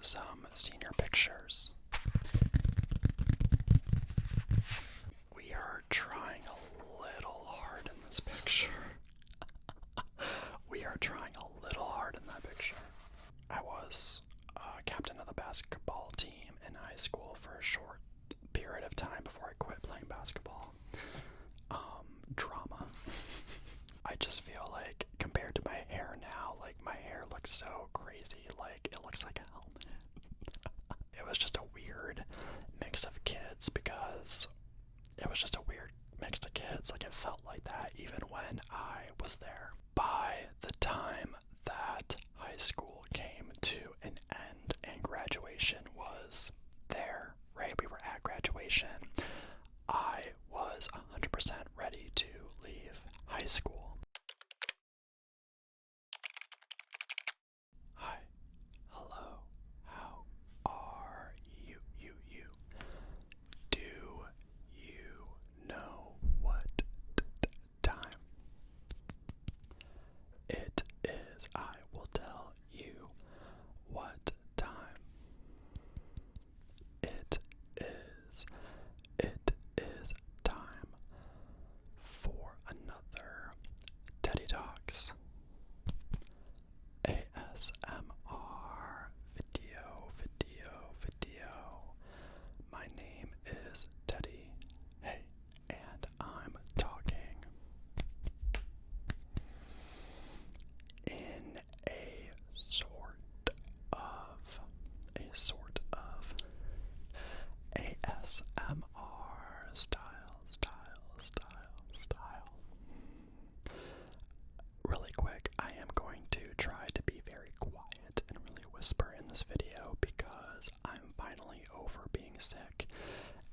some senior pictures. We are trying a little hard in this picture. We are trying a little hard in that picture. I was captain of the basketball team in high school for a short period of time before I quit playing basketball. Drama. I just feel like, compared to my hair now, like my hair looks so crazy, like it looks like a helmet. It was just a weird mix of kids because it was just a weird mix of kids. Like it felt like that even when I was there. By the time that high school came to an end and graduation was there, right? We were at graduation. I was 100% ready to leave high school. Hi, hello, how are you? Do you know what time it is? I will tell you what time it is. It is time for another Teddy Talks ASMR video. My name is Teddy. Hey, and I'm talking in a sort of ASMR style. Really quick, I am going to try to be very quiet and really whisper in this video because I'm finally over being sick,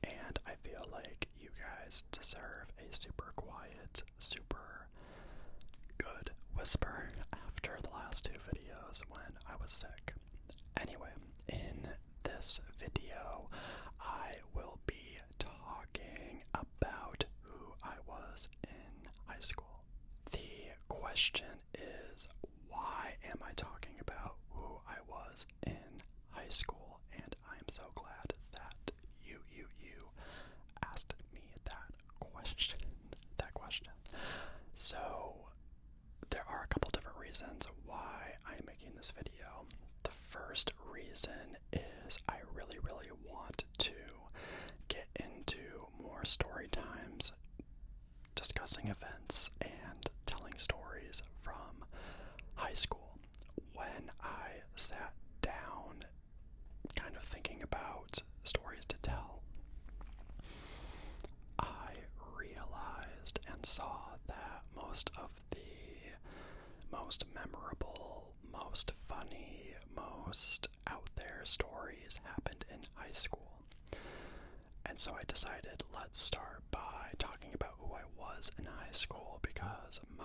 and I feel like you guys deserve a super quiet, super good whisper after the last two videos when I was sick. Anyway, in this video, I will be talking about who I was in high school. The question is, why am I talking about who I was in high school? And I'm so glad that you asked me that question. So there are a couple different reasons why I'm making this video. The first reason is I really want to get into more story times, discussing events and telling stories from high school. When I sat down kind of thinking about stories to tell, I realized and saw that most of the most memorable, most funny, most out there stories happened in high school. And so I decided, let's start by talking about who I was in high school, because my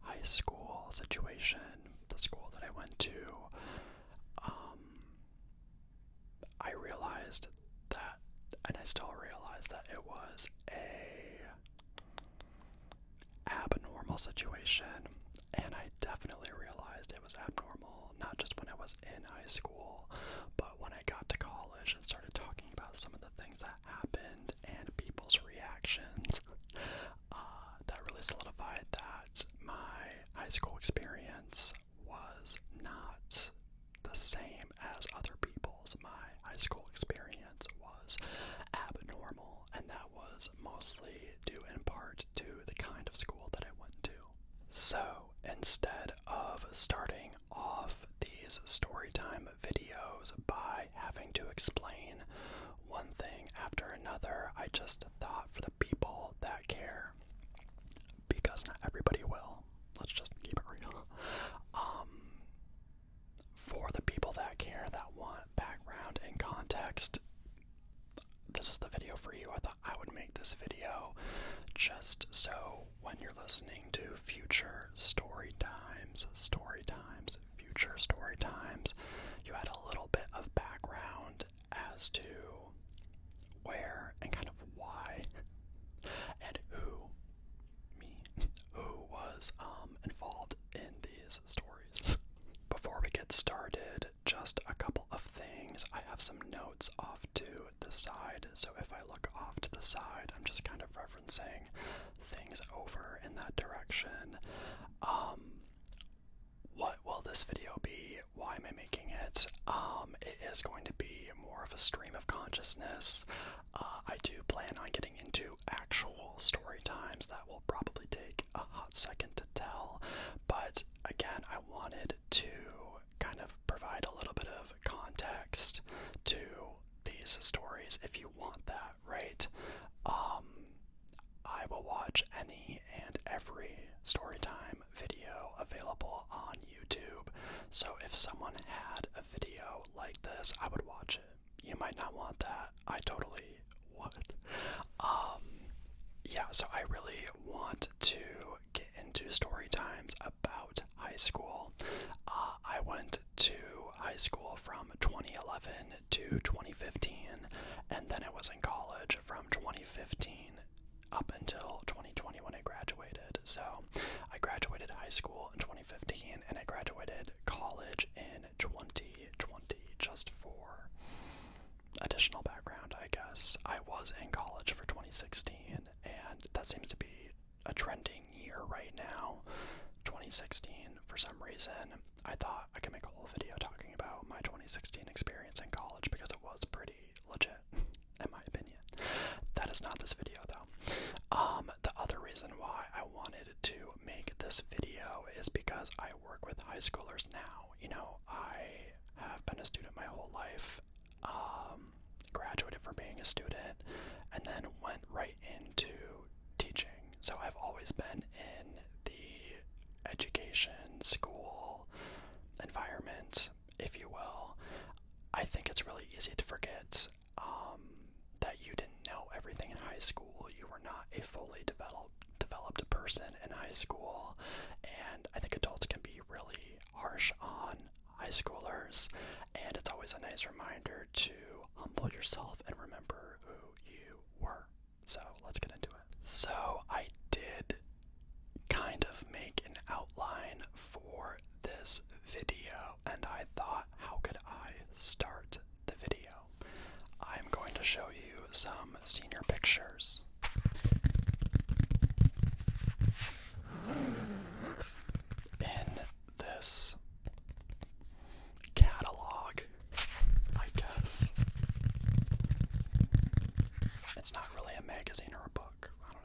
high school situation, the school that I went to, I realized that, and I still realize that it was a abnormal situation, and I definitely realized it was abnormal, not just when I was in high school, but when I got to college and started talking about some of the things that happened and people's reactions. That really solidified that my high school experience was not the same as other people's. My high school experience was abnormal, and that was mostly due in part to the kind of school that I went to. So instead of starting off these storytime videos by having to explain one thing after another, I just thought, for the people that care, because not everybody will, let's just keep it real, for the people that care, that want background and context, this is the video for you. I thought I would make this video just so when you're listening to future story times, future story times, you had a little bit of background as to where and kind of why and who was involved in these stories. Before we get started, just a couple of things am I making it? It is going to be more of a stream of consciousness. I do plan on getting into actual story times. That will probably take a hot second to tell, but again, I wanted to kind of provide a little bit of context to these stories if you want that, right? I will watch any and every storytime video available on YouTube. So if someone had a video like this, I would watch it. You might not want that. I totally would. Yeah, so I really want to get into story times about high school. I went to high school from 2011 to 2015, and then I was in college from 2015 up until 2020 when I graduated. So I graduated high school in 2015 and I graduated college in 2020. Just for additional background, I guess, I was in college for 2016, and that seems to be a trending year right now. 2016, for some reason, I thought I could make a whole video talking about my 2016 experience in college because it was pretty legit, in my opinion. That is not this video, though. The other reason why I wanted to make this video is because I work with high schoolers now. You know, I have been a student my whole life, graduated from being a student, and then went right into teaching. So I've always been in the education, school environment, if you will. I think it's really easy to forget that you didn't know everything in high school. You were not a fully developed person in high school, and I think adults can be really harsh on high schoolers, and it's always a nice reminder to humble yourself and remember who you were. So let's get into it. So I did kind of make an outline for this video, and I thought, how could I start the video? I'm going to show you some senior pictures. In this catalog, I guess. It's not really a magazine or a book. I don't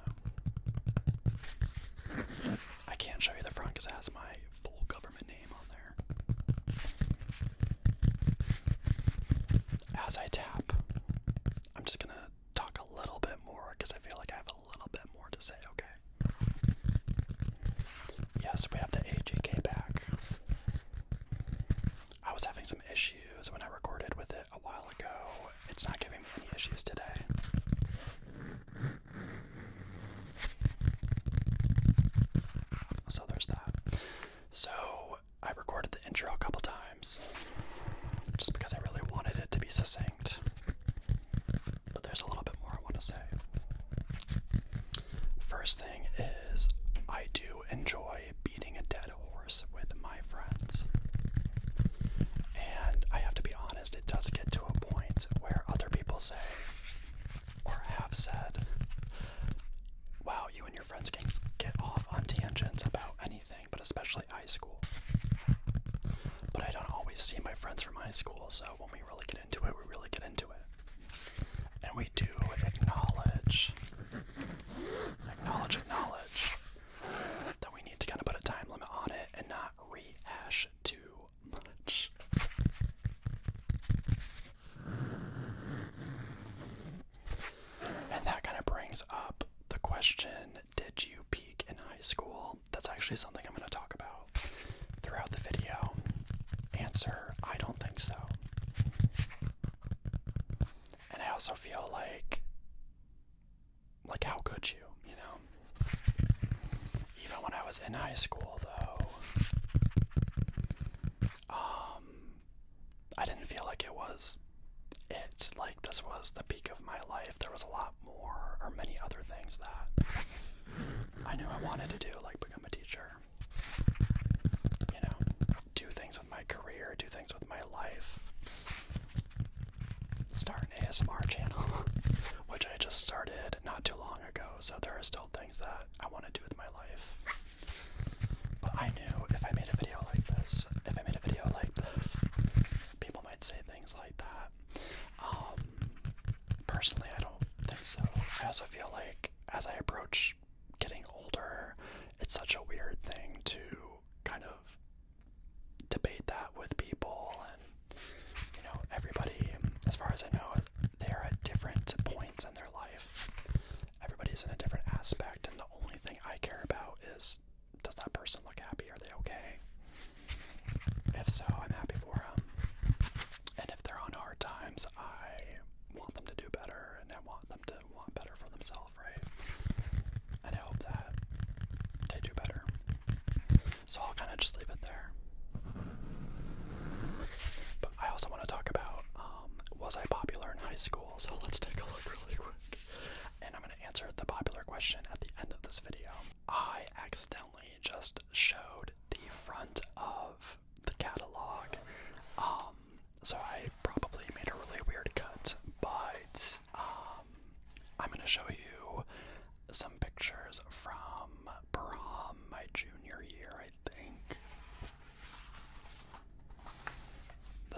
know. I can't show you the front because it has my full government name on there. As I tap, I'm just gonna talk a little bit more because I feel like I have a little bit more to say, okay? Yes, we have the AGK back. I was having some issues when I recorded with it a while ago. It's not giving me any issues today. So there's that. So I recorded the intro a couple times just because I really wanted it to be succinct. But there's a little bit more I want to say. First thing is, I do enjoy beating a dead horse with my friends. And I have to be honest, it does get to a point where other people say, or have said, wow, you and your friends can get off on tangents about anything, but especially high school. But I don't always see my friends from high school, so when we really get into it, we really get into it. And we do acknowledge that we need to kind of put a time limit on it and not rehash too much. And that kind of brings up the question, did you peak in high school? That's actually something I'm going to talk about throughout the video. Answer, I don't think so. And I also feel like how could you, you know? Even when I was in high school, though, I didn't feel like it was it. Like, this was the peak of my life. There was a lot more, or many other things that I knew I wanted to do, like become a teacher. You know, do things with my career, do things with my life. Start an ASMR channel, which I just started not too long ago, so there are still things that I want to do with my life. But I knew if I made a video like this,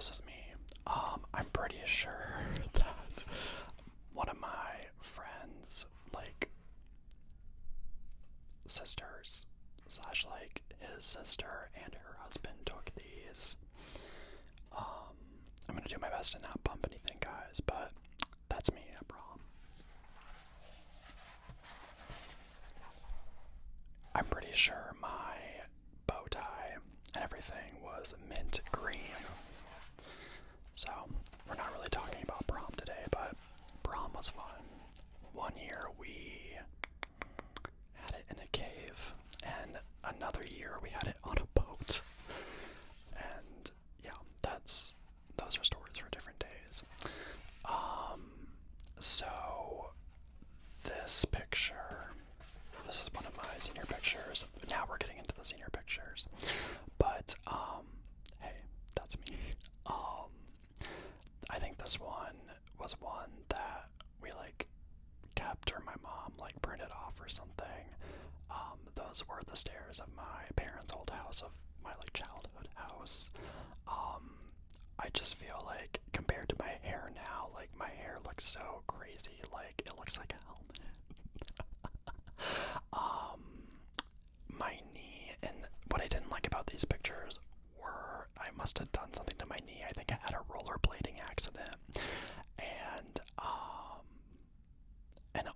this is me. I'm pretty sure that one of my friends, like, sisters, slash, like, his sister and her husband took these. I'm gonna do my best to not bump anything, guys, but that's me at prom. I'm pretty sure my bow tie and everything was mint green. So, we're not really talking about prom today, but prom was fun. One year we had it in a cave, and another year we had it on a boat. And yeah, those are stories for different days. So this picture, this is one of my senior pictures. Now we're getting into the senior pictures. But hey, that's me. I think this one was one that we like kept, or my mom like printed off or something. Those were the stairs of my parents' old house, of my like childhood house. I just feel like compared to my hair now, like my hair looks so crazy, like it looks like a helmet. My knee, and what I didn't like about these pictures were I must have done something to my knee. I think I had a rollerblading accident, and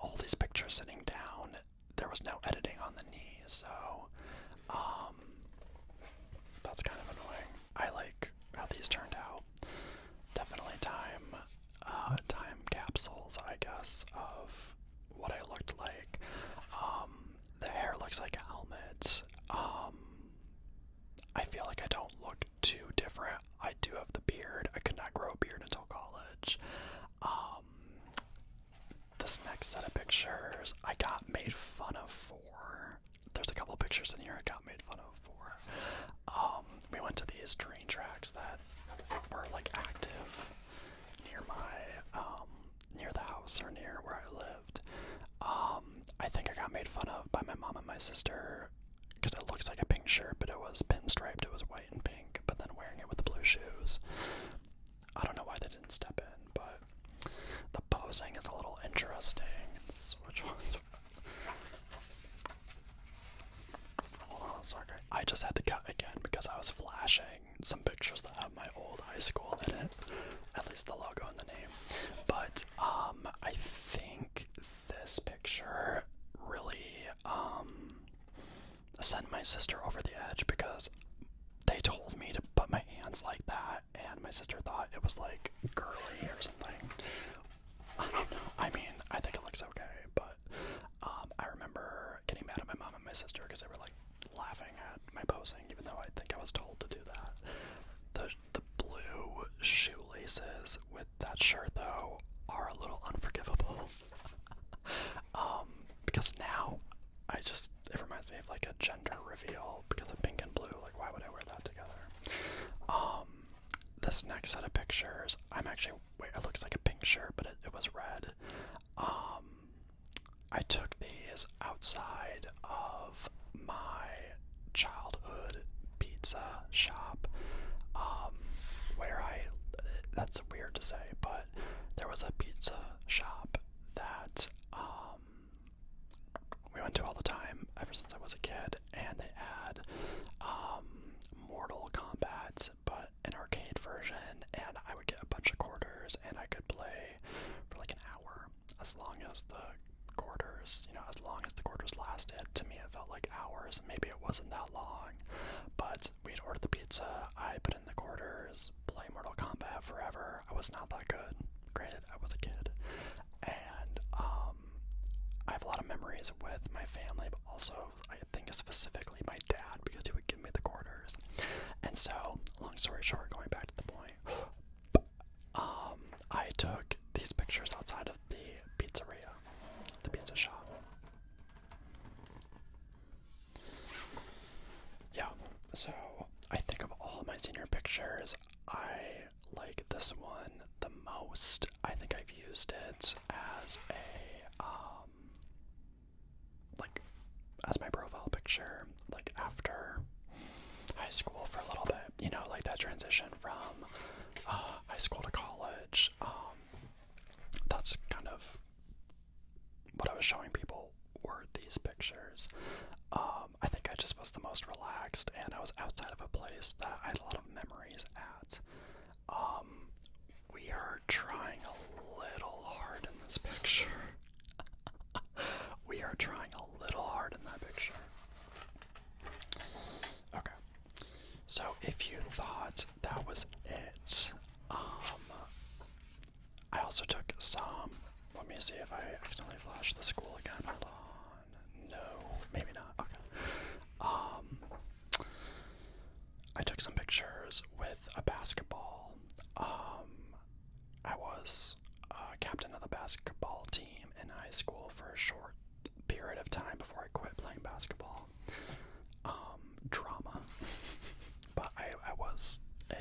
all these pictures sitting down, there was no editing on the knee, so that's kind of annoying. I like how these turned out. Definitely time capsules, I guess, of what I looked like. The hair looks like a helmet. I feel like I don't look too different. I do have the beard. I could not grow a beard until college. This next set of pictures I got made fun of for. There's a couple pictures in here I got made fun of for. We went to these train tracks that were like active near near the house, or near where I lived. I think I got made fun of by my mom and my sister because it looks like a pink shirt, but it was pinstriped. It was white and pink, but then wearing it with the blue shoes. I don't know why they didn't step in, but the posing is a little interesting. Which one's... Hold on a second. I just had to cut again because I was flashing some pictures that have my old high school in it. At least the logo and the name. But I think this picture really sent my sister over the edge, because they told me to put my hands like that, and my sister thought it was like girly or something. I don't know. I mean, I think it looks okay, but I remember getting mad at my mom and my sister because they were like laughing at my posing, even though I think I was told to do that. The blue shoelaces with that shirt, though, are a little unforgivable. Because now it reminds me of like a gender reveal because of pink and blue. Like, why would I wear that together? This next set of pictures, it looks like a pink shirt, but it was red. I took these outside of my childhood pizza shop, that's weird to say, but there was a pizza shop that we went to all the time ever since I was a kid, and they had Mortal Kombat, but an arcade version, and I would get a bunch of quarters, and I could play for like an hour, as long as the quarters lasted. To me, it felt like hours. Maybe it wasn't that long, but we'd order the pizza, I'd put in the quarters, play Mortal Kombat forever. I was not that good. Granted, I was a kid, and I have a lot of memories with my family, but also I think specifically my dad, because he would give me the quarters. And so, long story short, going back to the point, I took these pictures outside of the pizzeria, the pizza shop. Yeah, so I think of all my senior pictures, I like this one the most. I think I've used it as as my profile picture, like after high school for a little bit, like that transition from see if I accidentally flashed the school again. Hold on. No, maybe not. Okay. I took some pictures with a basketball. I was captain of the basketball team in high school for a short period of time before I quit playing basketball. Drama. But I was a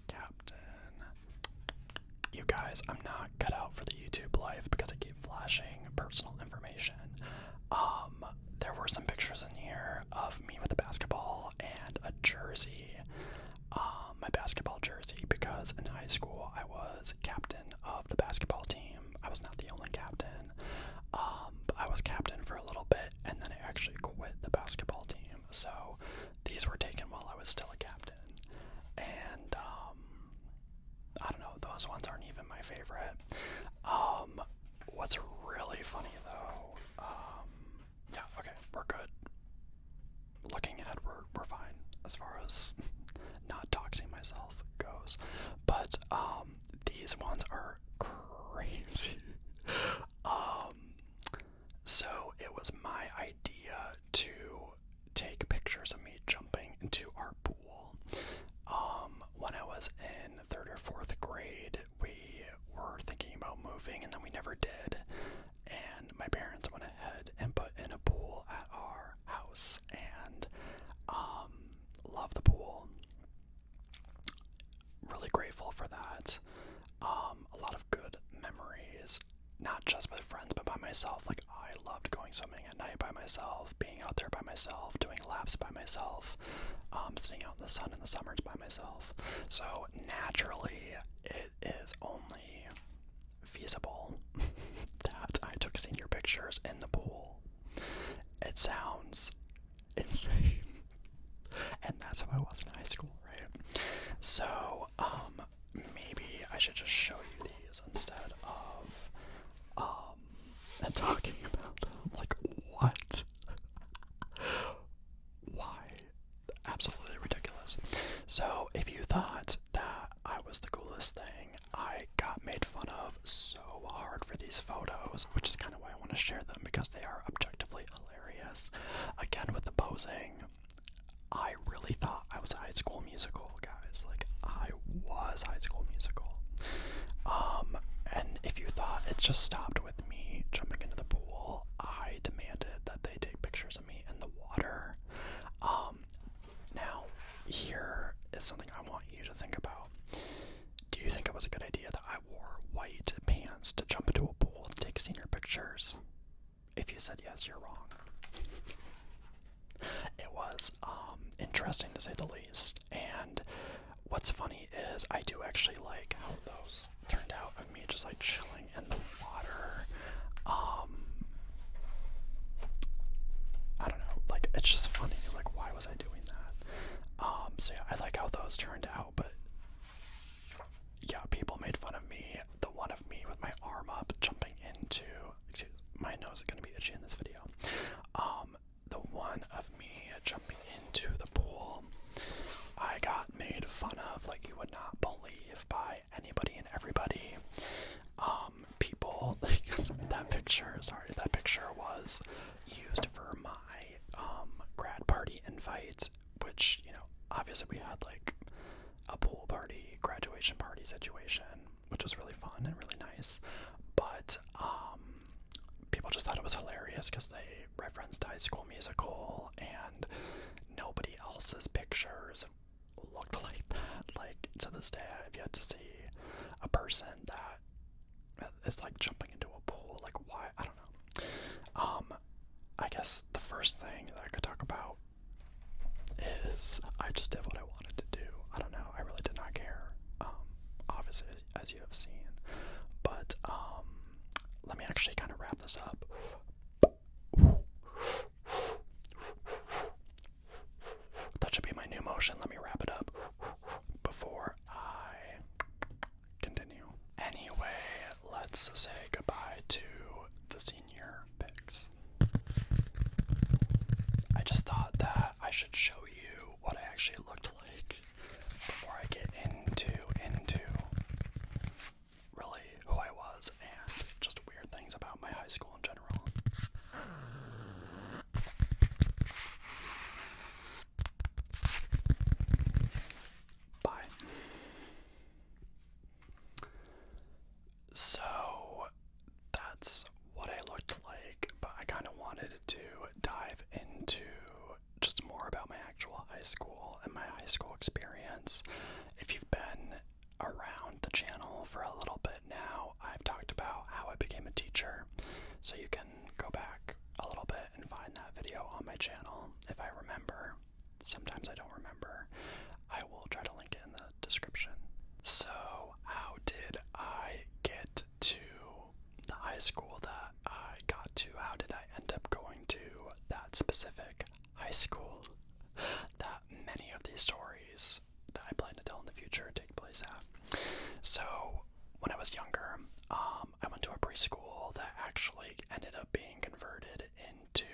captain. You guys, I'm not cut out for the YouTube life because I keep flashing personal information. There were some pictures in here of me with a basketball and a jersey. My basketball jersey, because in high school I was captain of the basketball team. I was not the only captain. But I was captain for a little bit, and then I actually quit the basketball team. So these were taken while I was still a captain. And I don't know, those ones aren't even my favorite. What's really funny though, yeah, okay, we're good. Looking ahead, we're fine as far as not doxing myself goes. But these ones are crazy. So it was my idea to take pictures of me jumping into our pool. When I was in 3rd or 4th grade, we were thinking about moving, and then we never did. And my parents went ahead and put in a pool at our house, and love the pool. Really grateful for that. A lot of good memories, not just with friends, but by myself. Like, I loved going swimming at night by myself, being out there by myself, doing laps by myself, sitting out in the sun in the summers by myself. So naturally, it is only feasible that I took senior pictures in the pool. It sounds insane. And that's how I was in high school, right? So, maybe I should just show you these instead of, and talking about them. Like, what? Why? Absolutely ridiculous. So, if you thought that I was the coolest thing, I got made fun of so hard for these photos, which is kind of why I want to share them, because they are objectively hilarious. Again, with the posing, I really thought I was High School Musical, guys. Like, I was High School Musical. And if you thought it just stopped with me jumping into the pool, I demanded that they take pictures of me in the water. Now, here is something I want you to think about. Do you think it was a good idea that I wore white pants to jump into a pool and take senior pictures? If you said yes, you're wrong. It was interesting to say the least. And what's funny is I do actually like how those turned out of me just like chilling in the water. I don't know, like, it's just funny, like, why was I doing that? So yeah, I like how those turned out, but yeah, people made fun of me. The one of me with my arm up jumping into, my nose is gonna be itchy in this video. The one of me jumping into the pool, I got made fun of like you would not believe by anybody and everybody. People, that picture was used for my grad party invite, which, you know, obviously we had like a pool party, graduation party situation, which was really fun and really nice. But people just thought it was hilarious because they referenced High School Musical, and nobody else's pictures looked like that. Like, to this day, I've yet to see a person that is like jumping into a pool. Like, why? I don't know. I guess the first thing that I could talk about is I just did what I wanted to do. I don't know. I really did not care. Obviously, as you have seen. But let me actually kind of wrap this up. That should be my new motion. Let me wrap it up before I continue. Anyway, let's say goodbye to the senior pics. I just thought that I should show you what I actually looked like before I get into really who I was and just weird things about So you can go back a little bit and find that video on my channel if I remember. Sometimes I don't remember. I will try to link it in the description. So, how did I get to the high school that I got to? How did I end up going to that specific high school that many of these stories that I plan to tell in the future take place at? So, when I was younger, I went to a preschool that actually ended up being converted into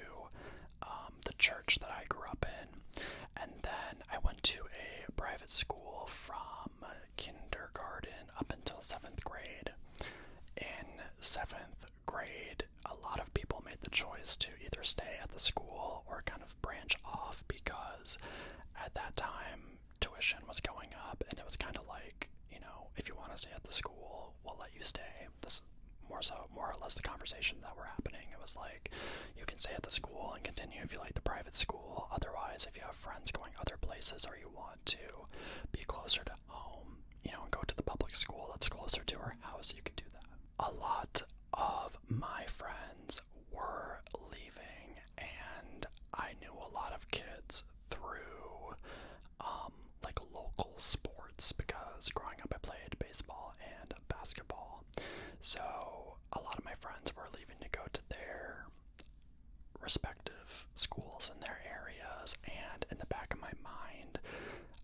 the church that I grew up in. And then I went to a private school from kindergarten up until 7th grade. In 7th grade, a lot of people made the choice to either stay at the school or kind of branch off, because at that time tuition was going up, and it was kind of like, you know, if you want to stay at the school, we'll let you stay. This more or less the conversation that were happening. It was like, you can stay at the school and continue if you like the private school. Otherwise, if you have friends going other places, or you want to be closer to home, you know, and go to the public school that's closer to our house, you can do that. A lot of my friends were leaving, and I knew a lot of kids through like local sports, because growing up I played baseball and basketball. So a lot of my friends were leaving to go to their respective schools in their areas, and in the back of my mind,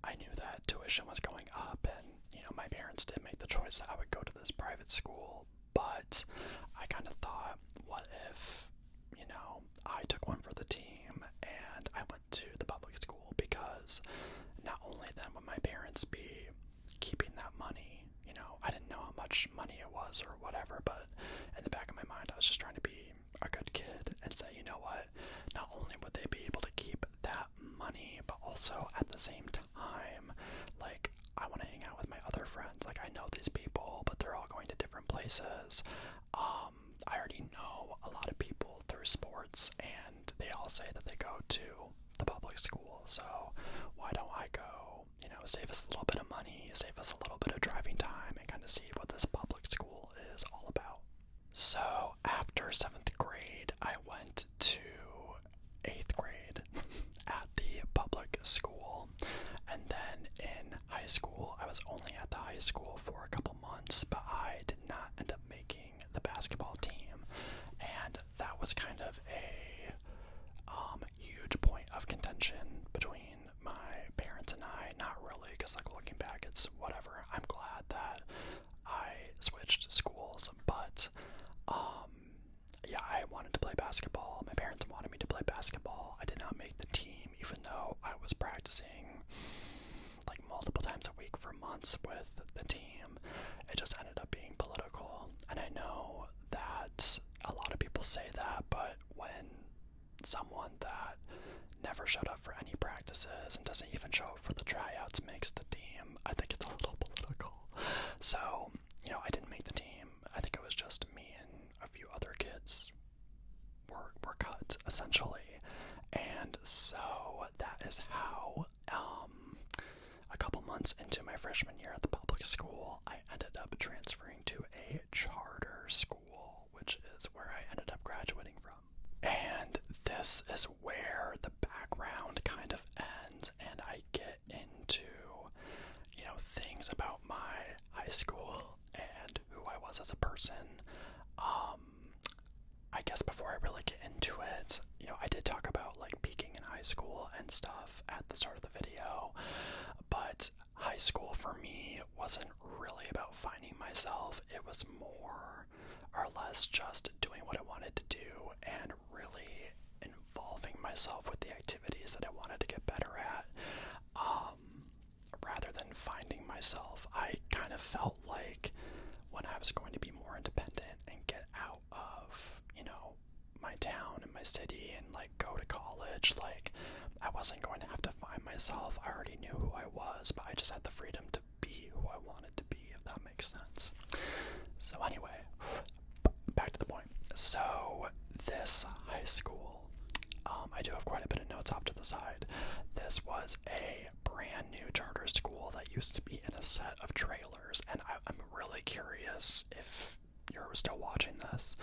I knew that tuition was going up, and, you know, my parents did make the choice that I would go to this private school, but I kind of thought, what if, you know, I took one for the team and I went to the public school? Because not only then would my parents be keeping that money, you know, I didn't know how much money it was or whatever, but in the back of my mind, I was just trying to be a good kid and say, you know what, not only would they be able to keep that money, but also at the same time, like, I want to hang out with my other friends. Like, I know these people, but they're all going to different places. I already know a lot of people through sports, and they all say that they go to the public school, so why don't I go? You know, save us a little bit of money, save us a little bit of driving time, and kind of see what this public school is all about. So after 7th grade, I went to 8th grade at the public school, and then in high school, I was only at the high school for a couple months, but I did not end up making the basketball team, and that was kind of a huge point of contention between my parents and I. Not really, because, like, looking back, it's whatever. I'm glad that I switched schools, but yeah, I wanted to play basketball. My parents wanted me to play basketball. I did not make the team, even though I was practicing like multiple times a week for months with the team. It just ended up being political, and I know that a lot of people say that, but when someone that never showed up for any practices and doesn't even show up for the tryouts makes the team, I think it's a little political. So, you know, I didn't make the team. I think it was just me and a few other kids were cut, essentially. And so that is how, a couple months into my freshman year at the public school, I ended up transferring to a charter school, which is where I ended up graduating from. And this is where the background kind of ends, and I get into, you know, things about my high school and who I was as a person. I guess before I really get into it, you know, I did talk about, like, peaking in high school and stuff at the start of the video, but high school for me wasn't really about finding myself. It was more or less just doing what I wanted to do and really involving myself with the activities that I wanted to get better at. Rather than finding myself, I kind of felt like when I was going to be more independent and get out of, you know, my town and my city and, like, go to college, like, I wasn't going to have to find myself. I already knew who I was, but I just had the freedom to be who I wanted to be, if that makes sense. So anyway, back to the point. So this high school, I do have quite a bit of notes off to the side. This was a brand new charter school that used to be in a set of trailers, and I'm really curious if you're still watching this.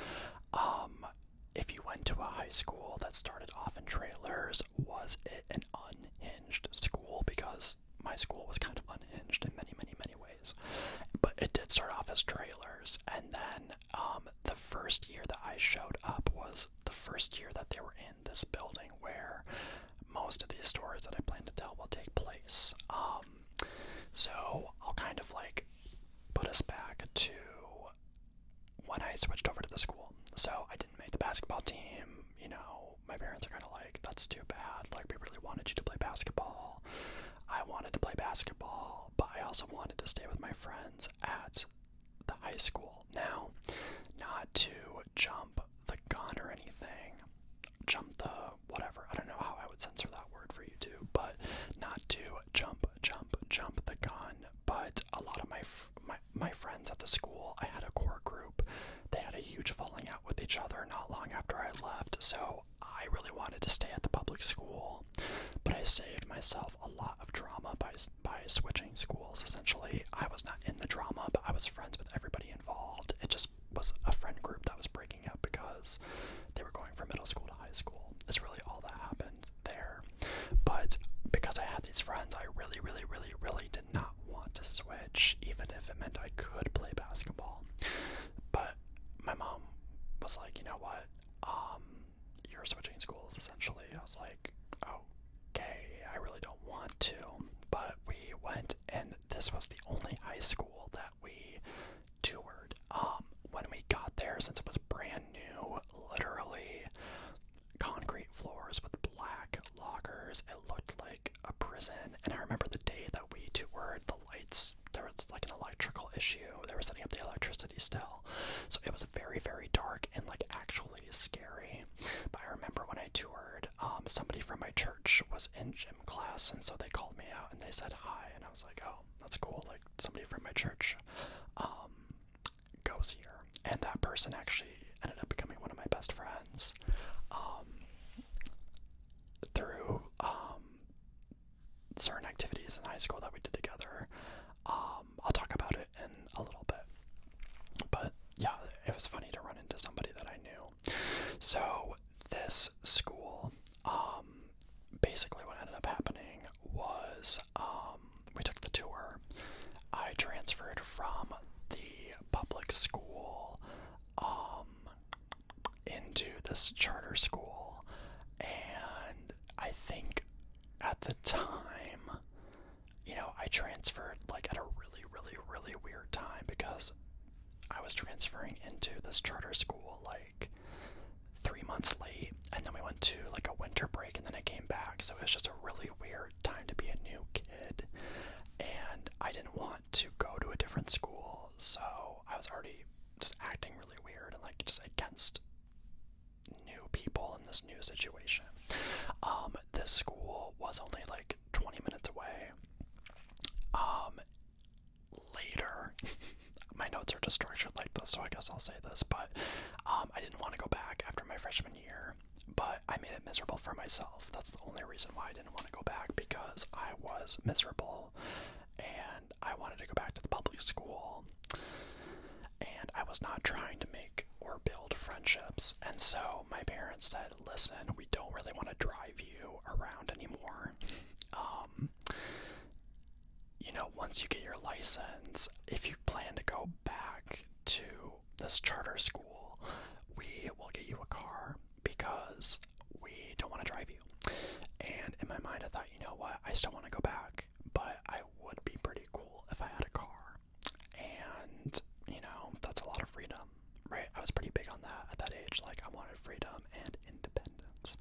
if you went to a high school that started off in trailers, was it an unhinged school? Because my school was kind of unhinged in many, many, many ways. But it did start off as trailers, and then the first year that I showed up was the first year that they were in this building where most of these stories that I plan to tell will take place. So I'll kind of like put us back to when I switched over to the school. So I didn't make the basketball team. You know, my parents are kind of like, that's too bad. Like, we really wanted you to play basketball. I wanted to play basketball, but I also wanted to stay with my friends at the high school. Now, not to jump the gun or anything, jump the whatever, I don't know how I would censor that word for you too, but not to jump the gun, but a lot of my friends at the school, I had a core group, they had a huge falling out with each other not long after I left, so I really wanted to stay at the public school, but I saved myself a lot of drama by switching schools. Essentially, I was not in the drama, but I was friends with everybody involved. It just was a friend group that was breaking up because they were going from middle school to high school. That's really all that happened there. But because I had these friends, I really, really, really, really did not want to switch, even if it meant I could play basketball. But my mom was like, you know what, you're switching schools, essentially. I was like, okay, I really don't want to. But we went, and this was the only high school that we toured. When we got there, since it was brand new, literally concrete floors with black lockers, it looked like a prison. And I remember the day that we toured, the lights, there was like an electrical issue. They were setting up the electricity still. So it was very, very dark and like actually scary. But I remember when I toured, somebody from my church was in gym class, and so they called me out and they said hi, and I was like, oh, that's cool, like somebody from my church goes here. And that person actually ended up becoming one of my best friends through certain activities in high school that we did together. I'll talk about it in a little bit, but yeah, it was funny to run into somebody that I knew. So this school, basically what ended up happening was we took the tour. I transferred from the public school into this charter school, and I think at the time, you know, I transferred like at a really, really, really weird time, because I was transferring into this charter school like 3 months late, and then we went to like a winter break, and then I came back, so it was just a really weird time to be a new kid, and I didn't want to go to a different school, so I was already just acting really weird and like just against new people in this new situation. This school was only like 20 minutes away. Later, my notes are just structured like this, so I guess I'll say this, but I didn't want to go back after my freshman year, but I made it miserable for myself. That's the only reason why I didn't want to go back, because I was miserable and I wanted to go back to the public school, and I was not trying to make or build friendships. And so my parents said, listen, we don't really want to drive you around anymore. You know, once you get your license, if you plan to go back to this charter school, we will get you a car because we don't want to drive you. And in my mind, I thought, you know what, I still want to go back, but I would be pretty cool if I had a car. And, you know, that's a lot of freedom, right? I was pretty big on that at that age. Like, I wanted freedom and independence.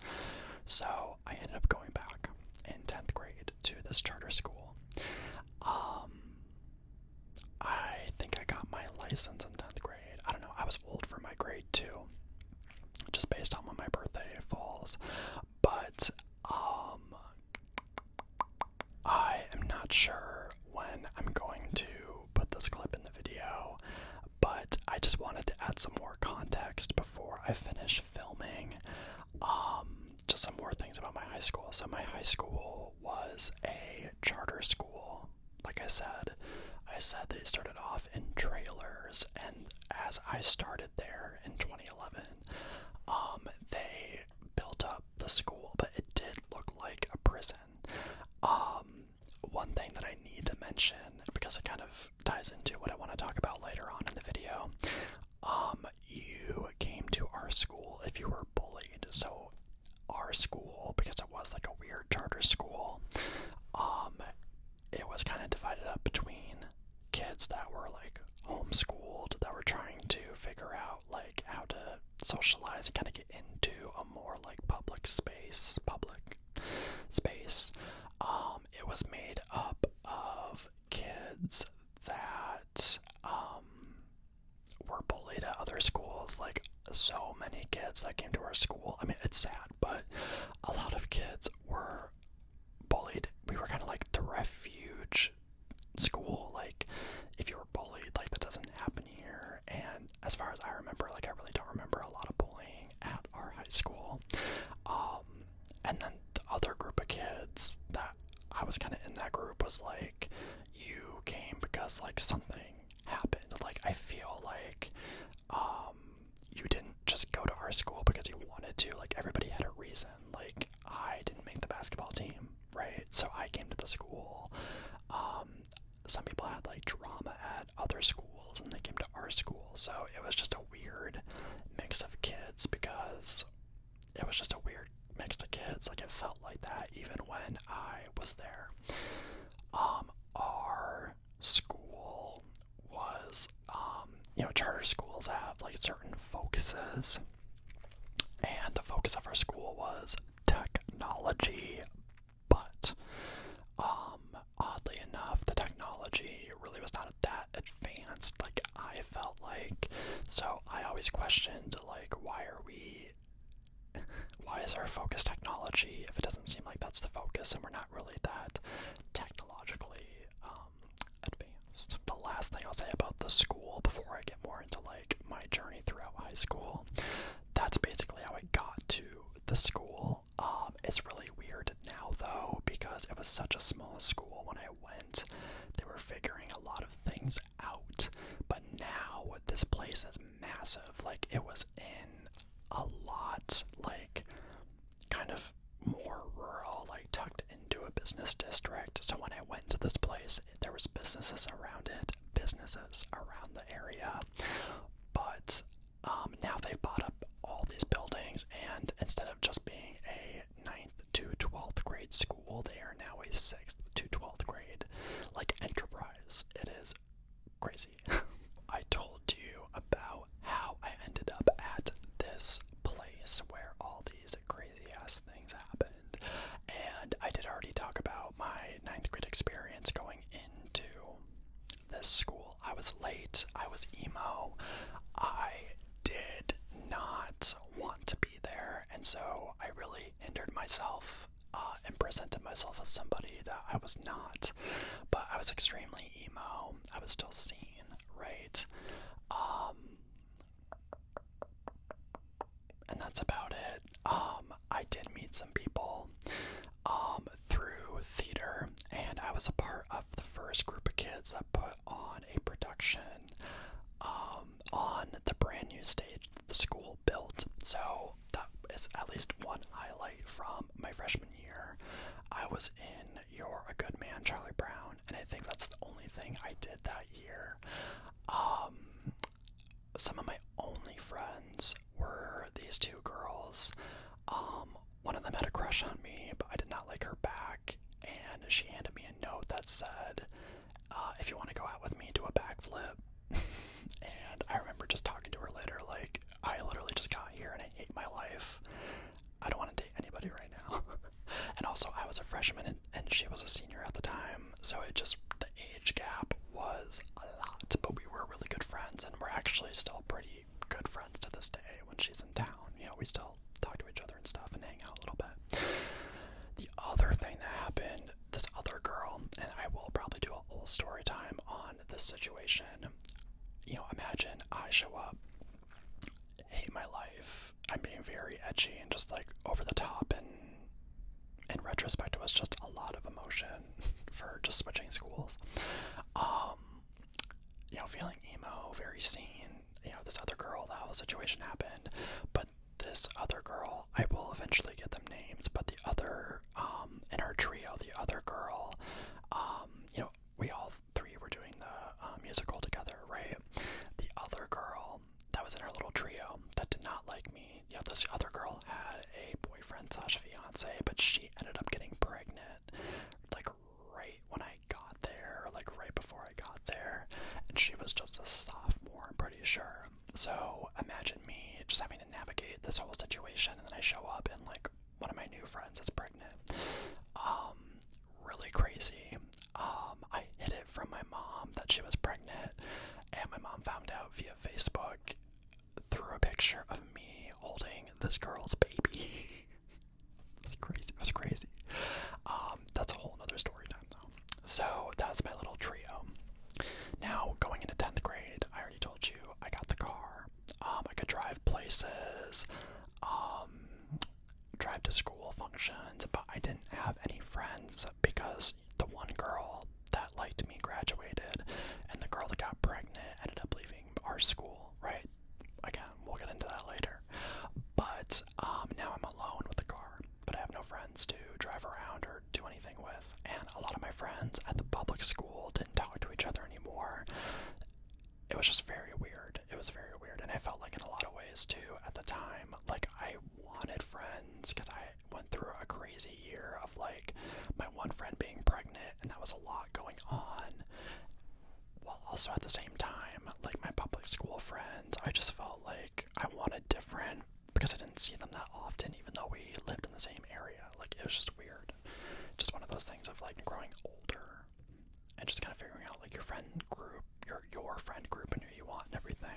So I ended up going back in 10th grade to this charter school. I think I got my license in 10th grade. I don't know, I was old for my grade too, just based on when my birthday falls. But I am not sure when I'm going to put this clip in the video, but I just wanted to add some more context before I finish filming. Just some more things about my high school. So my high school was a charter school. Like I said they started off in trailers, and as I started there in 2011, socialize and kind of get into a more like public space. It was made up of kids that were bullied at other schools. Like, so many kids that came to our school. I mean, it's sad, but a lot of kids were bullied. We were kind of like the refuge school. Like, if you were bullied, like, that doesn't happen here. And as far as I remember, like, I really don't remember a lot of bullying at our high school. And then the other group of kids that I was kind of in, that group was like, you came because like something happened. Like, I feel like you didn't just go to our school because you wanted to. Like, everybody had a reason. Like, I didn't make the basketball team, right? So I came to the school. Some people had like drama at other schools and they came to our school. So it was just a weird mix of kids, because it was just a weird mix of kids. Like, it felt like that even when I was there. Our school was, charter schools have like certain focuses, and the focus of our school was technology, but oddly enough, the technology really was not that advanced, like I felt like. So I always questioned, like, why is our focus technology if it doesn't seem like that's the focus and we're not really that technologically advanced. The last thing I'll say about the school before I get more into like my journey throughout high school, that's basically how I got to the school. It's really weird now though, because it was such a small school. When I went, they were figuring a lot of things out, but now this place is massive. Like, it was in a lot, like, kind of more rural, like tucked into a business district. So when I went to this place, there was businesses around the area. But now they've bought up all these buildings, and instead of just being a 9th to 12th grade school, they are now a 6th to 12th grade, like, enterprise. It is crazy. I told you about how I ended up at this place where all these crazy ass things happened, and I did already talk about my 9th grade experience going into this school. I was late, I was emo, I did not want to be there, and so I really hindered myself and presented myself as somebody that I was not. But I was extremely emo. I was still seen, right? And that's about it. I did meet some people through theater, and I was a part of the first group of kids that put on a production on the brand new stage that the school built. So that is at least one highlight from my freshman year. I was in You're a Good Man, Charlie Brown, and I think that's the only thing I did that year. Some of my only friends were these two girls. One of them had a crush on me, but I did not like her back, and she handed me a note that said, if you want to go out with me, do a backflip. And I remember just talking to her later, like, I literally just got here and I hate my life. I don't want to date anybody right now. And also, I was a freshman and she was a senior at the time, so the age gap was a lot, but we were really good friends, and we're actually still pretty good friends to this day. When she's in town, we still talk to each other and stuff and hang out a little bit. The other thing that happened, this other girl, and I will probably do a whole story time on this situation. Imagine I show up, hate my life, I'm being very edgy and just like over the top, and in retrospect it was just a lot of emotion for just switching schools. Feeling emo, very seen. This other girl, that whole situation happened, but this other girl, I will eventually get them names, but the other, in our trio, the other girl, we all three were doing the musical together, right? The other girl that was in our little trio that did not like me, this other girl had a boyfriend slash fiance, but she ended up getting pregnant, like right when I got there, like right before I got there, and she was just a sophomore, I'm pretty sure. So imagine me just having to navigate via Facebook through a picture of me holding this girl's baby. It was crazy. It was crazy. That's a whole nother story time though. So that's my little trio. Now going into 10th grade, I already told you I got the car. I could drive places, drive to school functions, but I didn't have any friends because the one girl that liked me graduated, and the girl that got pregnant ended up leaving our school, right? Again, we'll get into that later. But now I'm alone with the car, but I have no friends to drive around or do anything with, and a lot of my friends at the public school didn't talk to each other anymore. It was just very weird. It was very weird, and I felt like in a lot of ways too at the time, like I wanted friends because I went through a crazy year of like my one friend being pregnant, and that was a lot going on, while also at the same time, like my public school friends, I just felt like I wanted different because I didn't see them that often, even though we lived in the same area. Like it was just weird. Just one of those things of like growing older and just kind of figuring out like your friend group, your friend group and who you want and everything.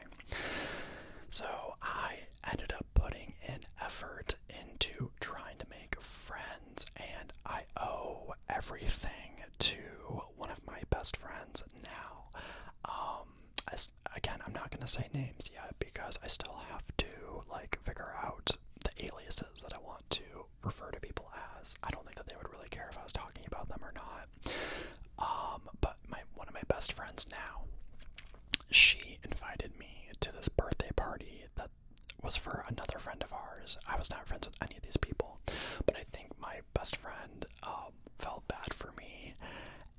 So I ended up putting in effort into trying to make friends, and I owe everything to one of my best friends now. Again, I'm not going to say names yet because I still have to like figure out the aliases that I want to refer to people as. I don't think that they would really care if I was talking about them or not. But one of my best friends now, she invited me to this birthday party that was for another friend of ours. I was not friends with any of these people, but I think my best friend felt bad for me,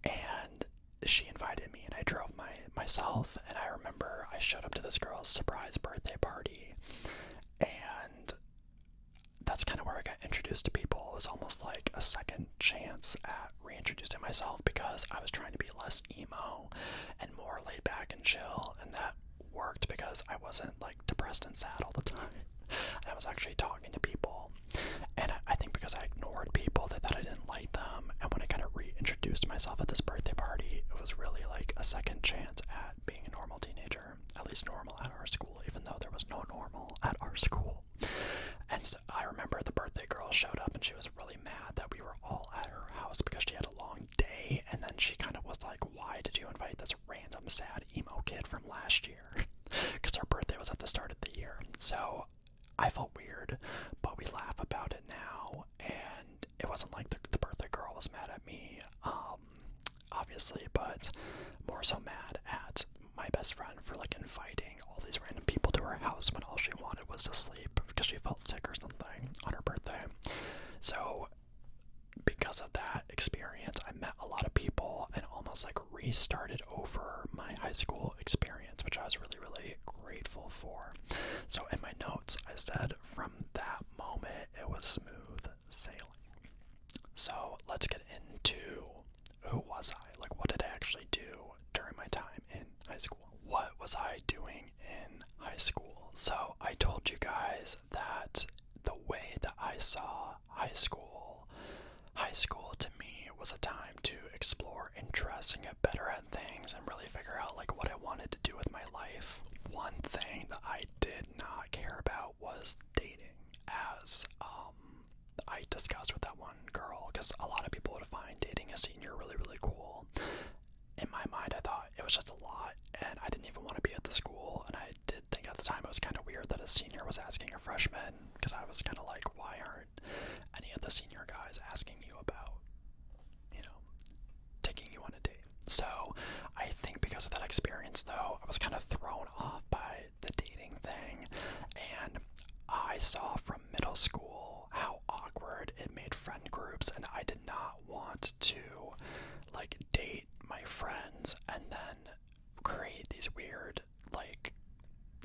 and she invited me, and I drove myself, and I remember I showed up to this girl's surprise birthday party, and that's kind of where I got introduced to people. It was almost like a second chance at reintroducing myself because I was trying to be less emo and more laid back and chill, and that worked because I wasn't like depressed and sad all the time. And I was actually talking to people, and I think because I ignored people, they thought I didn't like them, and when I kind of reintroduced myself at this birthday party, it was really like a second chance at being a normal teenager, at least normal at our school, even though there was no normal at our school. And so I remember the birthday girl showed up, and she was really mad that we were all at her house because she had a long day, and then she kind of was like, why did you invite this random sad emo kid from last year? Because her birthday was at the start of the year. So I felt weird, but we laugh about it now, and it wasn't like the birthday girl was mad at me, obviously, but more so mad at my best friend for like inviting all these random people to her house when all she wanted was to sleep because she felt sick or something on her birthday. So because of that experience, I met a lot of people and almost like restarted over my high school experience, which I was really, really grateful for. So in my notes, I said from that moment, it was smooth sailing. So let's get into who was I? Like, what did I actually do during my time in high school? What was I doing in high school? So I told you guys that the way that I saw high school to me was a time to explore interests and get better at things and really figure out like what I wanted to do with my life. One thing that I did not care about was dating, as I discussed with that one girl, because a lot of people would find dating a senior really, really cool. In my mind, I thought it was just a lot, and I didn't even want to be at the school, and I did think at the time it was kind of weird that a senior was asking a freshman, because I was kind of like, why aren't any of the senior guys asking you about, taking you on a date? So I think because of that experience, though, I was kind of thrown off by the dating thing, and I saw from middle school how awkward it made friend groups, and I did not want to like date my friends and then create these weird like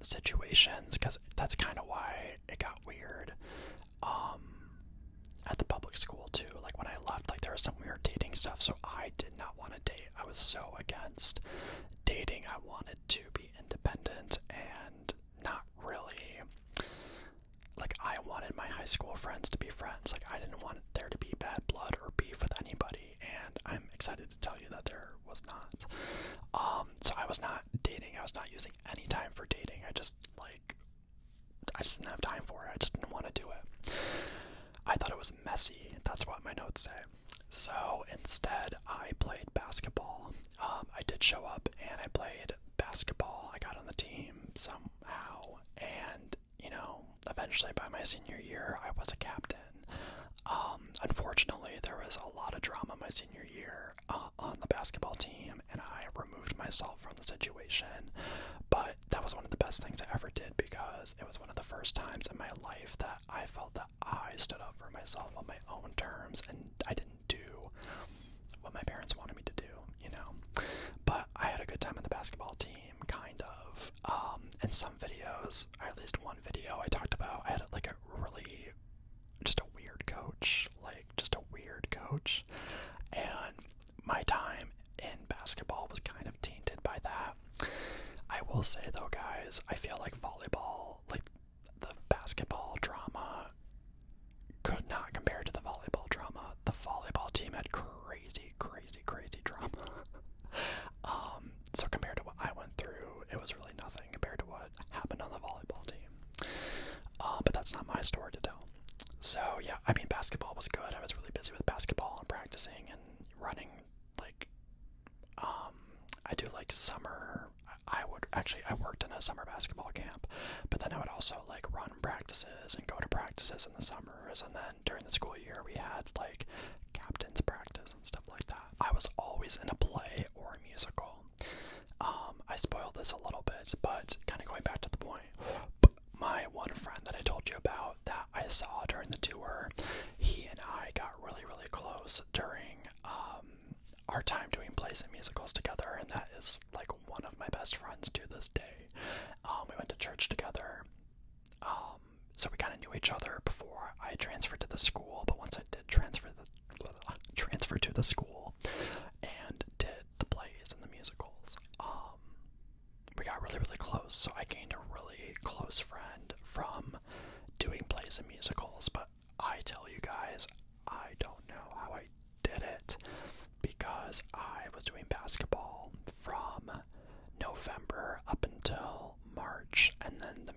situations, because that's kind of why it got weird at the public school too. Like when I left, like there was some weird dating stuff, so I did not want to date. I was so against dating. I wanted to be independent and not really like, I wanted my high school friends to be friends. Like I didn't want there to be bad blood or beef with anybody, and I'm excited to tell you that there was not. So I was not dating. I was not using any time for dating. I just didn't have time for it. I just didn't want to do it. I thought it was messy. That's what my notes say. So instead, I played basketball. I did show up and I played basketball. I got on the team somehow. And, eventually by my senior year, I was a captain. Unfortunately, there was a lot of drama my senior year on the basketball team, and I removed myself from the situation. But that was one of the best things I ever did, because it was one of the first times in my life that I felt that I stood up for myself on my own terms, and I didn't do what my parents wanted me to do, But I had a good time on the basketball team, kind of. In some videos, or at least one video, I talked about I had just a weird coach, and my time in basketball was kind of tainted by that. I will say though, guys, I feel like volleyball, the basketball drama could not compare to the volleyball drama. The volleyball team had crazy drama. So compared to what I went through, it was really nothing compared to what happened on the volleyball team. But that's not my story to tell. So yeah, basketball was good. I was really busy with basketball and practicing and running. I do summer. I worked in a summer basketball camp, but then I would also run practices and go to practices in the summers, and then during the school year we had captain's practice and stuff like that. I was always in a play or a musical. I spoiled this a little bit, but kind of going back to the point, my one friend that I told you about that I saw during the tour, he and I got really close during our time doing plays and musicals together, and that is one of my best friends to this day. We went to church together, so we kind of knew each other before I transferred to the school, but once I did transfer to the school and did the plays and the musicals, we got really close. So I gained a really close friend from doing plays and musicals, but I tell you guys, I don't know how I did it, because I was doing basketball from November up until March, and then the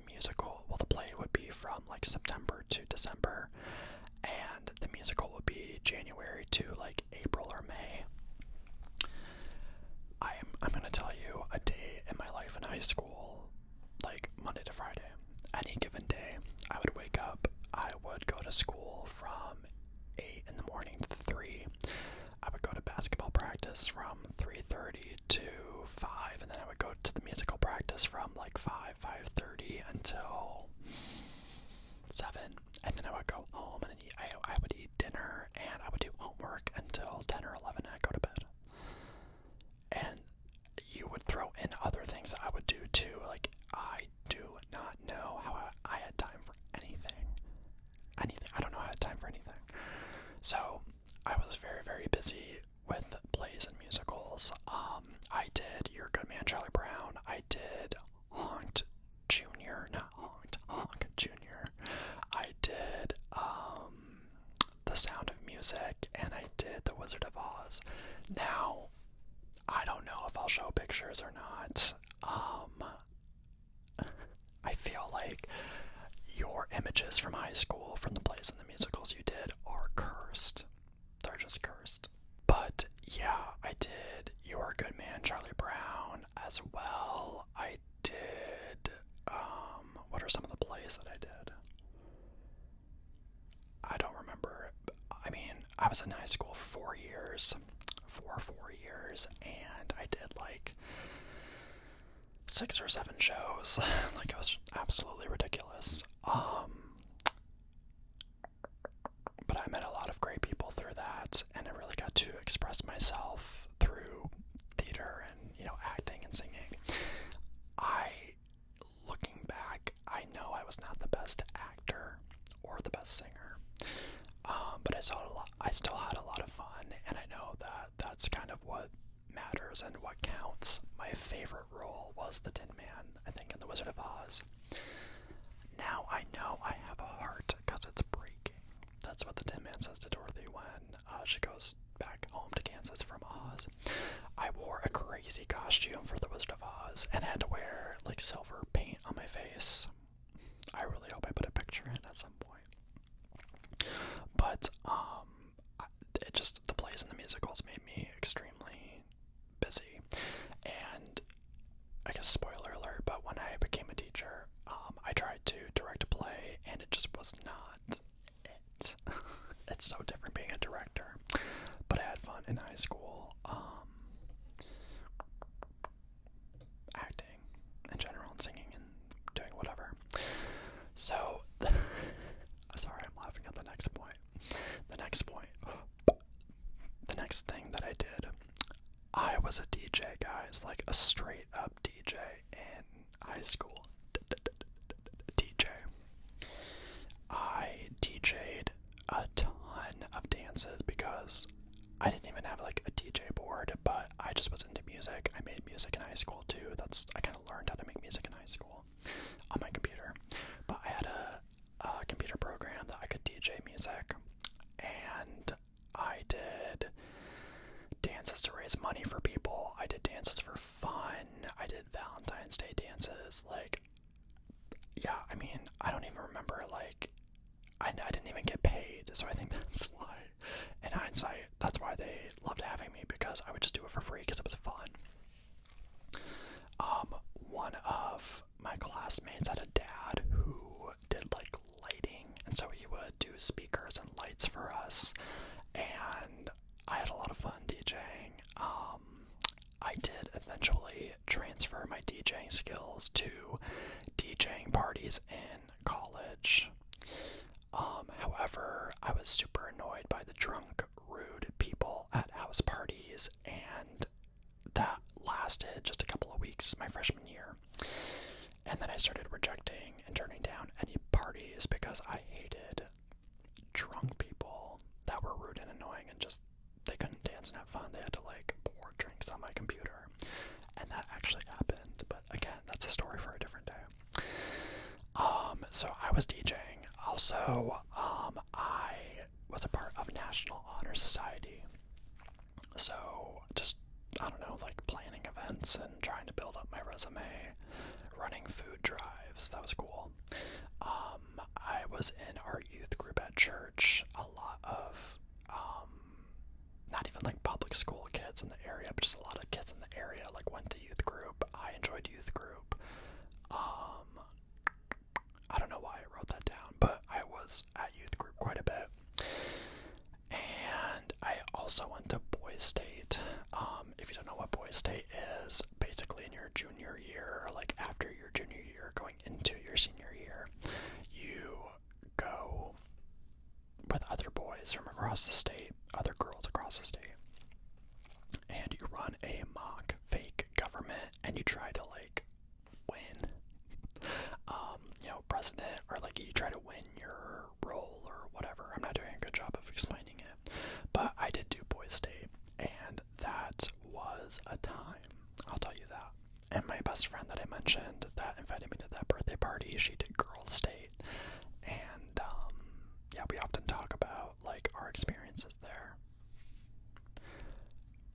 play would be from September to December, and the musical would be January to April or May. I'm gonna tell you a day in my life in high school, Monday to Friday. Any given day, I would wake up, I would go to school from 8 in the morning to 3. I would go to basketball practice from 3:30 to 5, and then I would go to the musical practice from 5:30 until 7, and then I would go home and I would eat dinner, and I would do homework until 10 or 11, and I'd go to bed. And you would throw in other things that I would do too. I do not know how I had time for anything. I don't know how I had time for anything. So I was very busy with plays and musicals. I did You're a Good Man, Charlie Brown. I did Honk Jr. I did The Sound of Music, and I did The Wizard of Oz. Now, I don't know if I'll show pictures or not. I feel like your images from high school, from the plays and the musicals you did, are cursed. They're just cursed. But yeah, I did You're a Good Man, Charlie Brown as well. I did, what are some of the plays that I did? I don't remember. I was in high school for 4 years, and I did 6 or 7 shows. It was absolutely ridiculous. But I met a lot of great people through that, and I really got to express myself through theater and, acting and singing. Looking back, I know I was not the best actor or the best singer, but I still had a lot of fun, and I know that that's kind of what matters and what counts. My favorite role was the Tin Man, I think, in The Wizard of Oz. Now I know I have a heart because it's breaking. That's what the Tin Man says to Dorothy when she goes back home to Kansas from Oz. I wore a crazy costume for The Wizard of Oz and had to wear like silver paint on my face. I really hope I put a picture in at some point. But it just, the plays and the musicals made me extremely busy. And I guess spoiler alert, but when I became a teacher, I tried to direct a play, and it just was not it. It's so different being a director. But I had fun in high school, acting in general, and singing and doing whatever. So, sorry, I'm laughing at the next point. The next thing that I did, I was a DJ, guys, like a straight up DJ in high school. DJ. I DJ'd a ton of dances because I didn't even have like a DJ board, but I just was into music. I made music in high school too. I kind of learned how to make music in high school on my computer. But I had a computer program that I could DJ music, and I did dances to raise money for people. I did dances for fun. I did Valentine's Day dances. Like, yeah, I mean, I don't even remember, like, I didn't even get paid, so I think that's why, in hindsight, that's why they loved having me, because I would just do it for free because it was fun. One of my classmates had a dad who did, like, lighting, and so he would do speakers and lights for us, and I had a lot of fun DJing. I did eventually transfer my DJing skills to DJing parties in college. However, I was super annoyed by the drunk, rude people at house parties, and that lasted just a couple of weeks my freshman year. And then I started rejecting and turning down any parties because I hated drunk people that were rude and annoying and just, they couldn't dance and have fun. They had to like pour drinks on my computer. And that actually happened. But again, that's a story for a different day. So I was DJing. Also, I was a part of National Honor Society. So just, I don't know, like planning events and trying to build up my resume, running food drives. That was cool. I was in our youth group at church. A lot of, not even like public school kids in the area, but just a lot of kids in the area like went to youth group. I enjoyed youth group. I don't know why I wrote that down, but I was at youth group quite a bit. And I also went to Boys State. If you don't know what Boys State is, basically in your junior year, or like after your junior year, going into your senior year, you go with other boys from across the state, other girls across the state, and you run a mock fake government, and you try to like win, president, or like you try to win your role or whatever. I'm not doing a good job of explaining it, but I did do Boys State, and that was a time, I'll tell you that. And my best friend that I mentioned that invited me to that birthday party, she did Girls State, and yeah, we often talk about like our experiences there.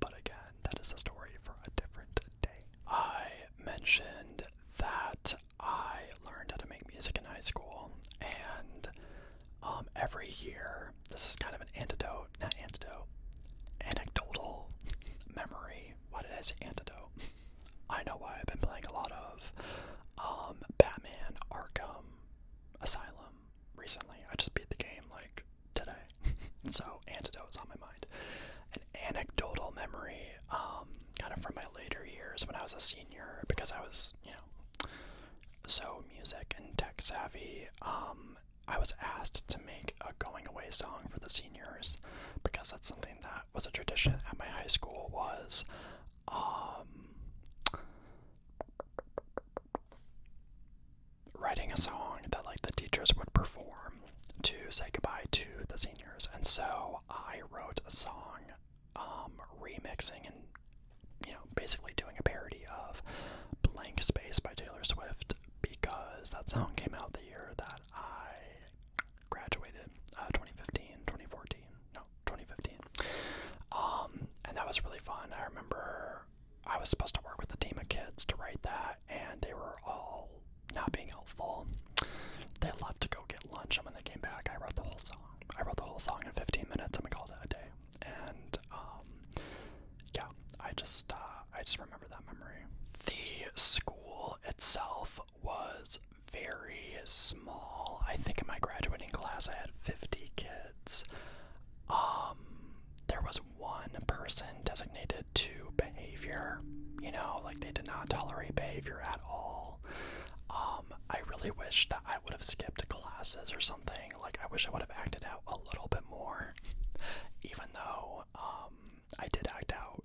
But again, that is a story for a different day. I mentioned that I learned how to make music in high school, and every year, this is kind of an anecdotal memory. Why did I say antidote? I know why. I've been playing a lot of Batman Arkham Asylum recently. I just beat the game like today, so antidote is on my mind. An anecdotal memory, kind of from my later years when I was a senior, because I was, so music and tech savvy. I was asked to make a going away song for the seniors, because that's something that was a tradition at my high school, was writing a song that like the teachers would perform to say goodbye to the seniors. And so I wrote a song remixing and basically doing a parody of Blank Space by Taylor Swift, because that song came out the year that I graduated, 2015. And that was really fun. I remember I was supposed to work with a team of kids to write that, and they were all is small. I think in my graduating class I had 50 kids. There was one person designated to behavior, like they did not tolerate behavior at all. I really wish that I would have skipped classes or something. Like, I wish I would have acted out a little bit more, even though, I did act out,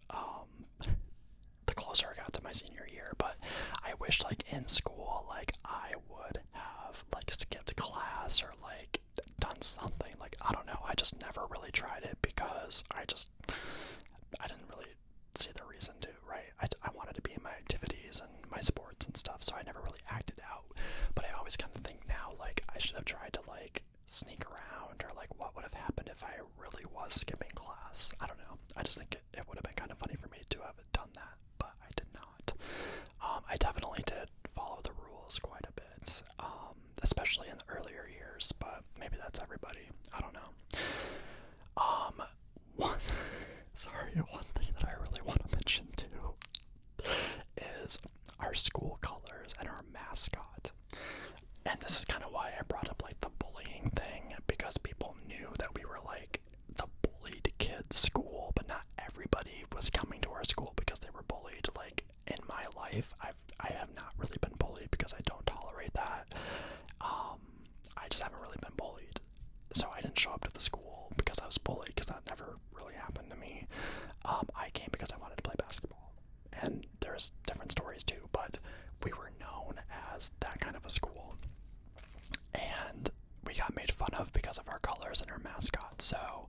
the closer I got to my senior year. But I wish, like, in school, like, I would have, like, skipped class or, like, done something. Like, I don't know, I just never really tried it because I didn't really see the reason to, right? I wanted to be in my activities and my sports and stuff, so I never really acted out. But I always kind of think now, like, I should have tried to, like, sneak around, or, like, what would have happened if I really was skipping class? I don't know. I just think it would have been kind of funny for me to have done that, but I did not. I definitely did follow the rules quite a bit, especially in the earlier years, but maybe that's everybody. I don't know. One thing that I really want to mention too is our school colors and our mascot. And this is kind of why I brought up, like, the bullying thing, because people knew that we were, like, the bullied kids school, but not everybody was coming to our school because they were bullied. Like, in my life, I have not really been bullied because I don't tolerate that. I just haven't really been bullied. So I didn't show up to the school because I was bullied, because that never really happened to me. I came because I wanted to play basketball. And there's different stories too, but we were known as that kind of a school. And we got made fun of because of our colors and our mascot. So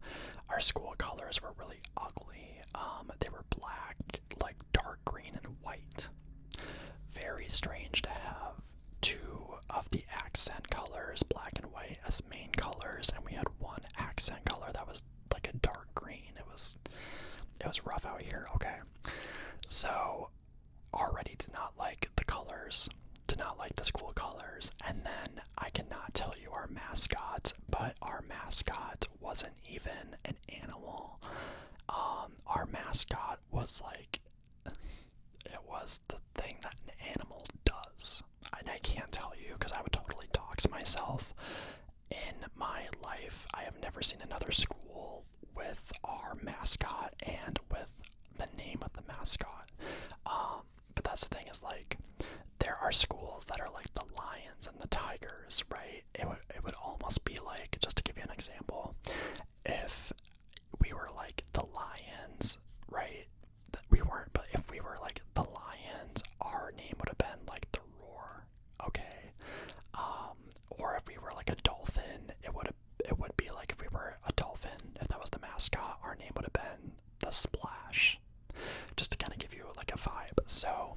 our school colors were really ugly. They were black, like dark green and white. Very strange to have two of the accent colors, black and white, as main colors, and we had one accent color that was like a dark green. It was rough out here. Okay, so already did not like the colors, did not like the school colors. And then I cannot tell you our mascot, but our mascot wasn't even an animal. Our mascot was like, it was the thing that an animal does. And I can't tell you because I would totally dox myself. In my life, I have never seen another school with our mascot and with the name of the mascot. But that's the thing, is like, there are schools that are like the Lions and the Tigers, right? It would almost be like, just to give you an example, if we were like the Lions, right? We weren't, but if we were like the Lions, our name would have been like the Roar, okay? Or if we were like a dolphin, it would be like, if we were a dolphin, if that was the mascot, our name would have been the Splash. Just to kind of give you like a vibe. So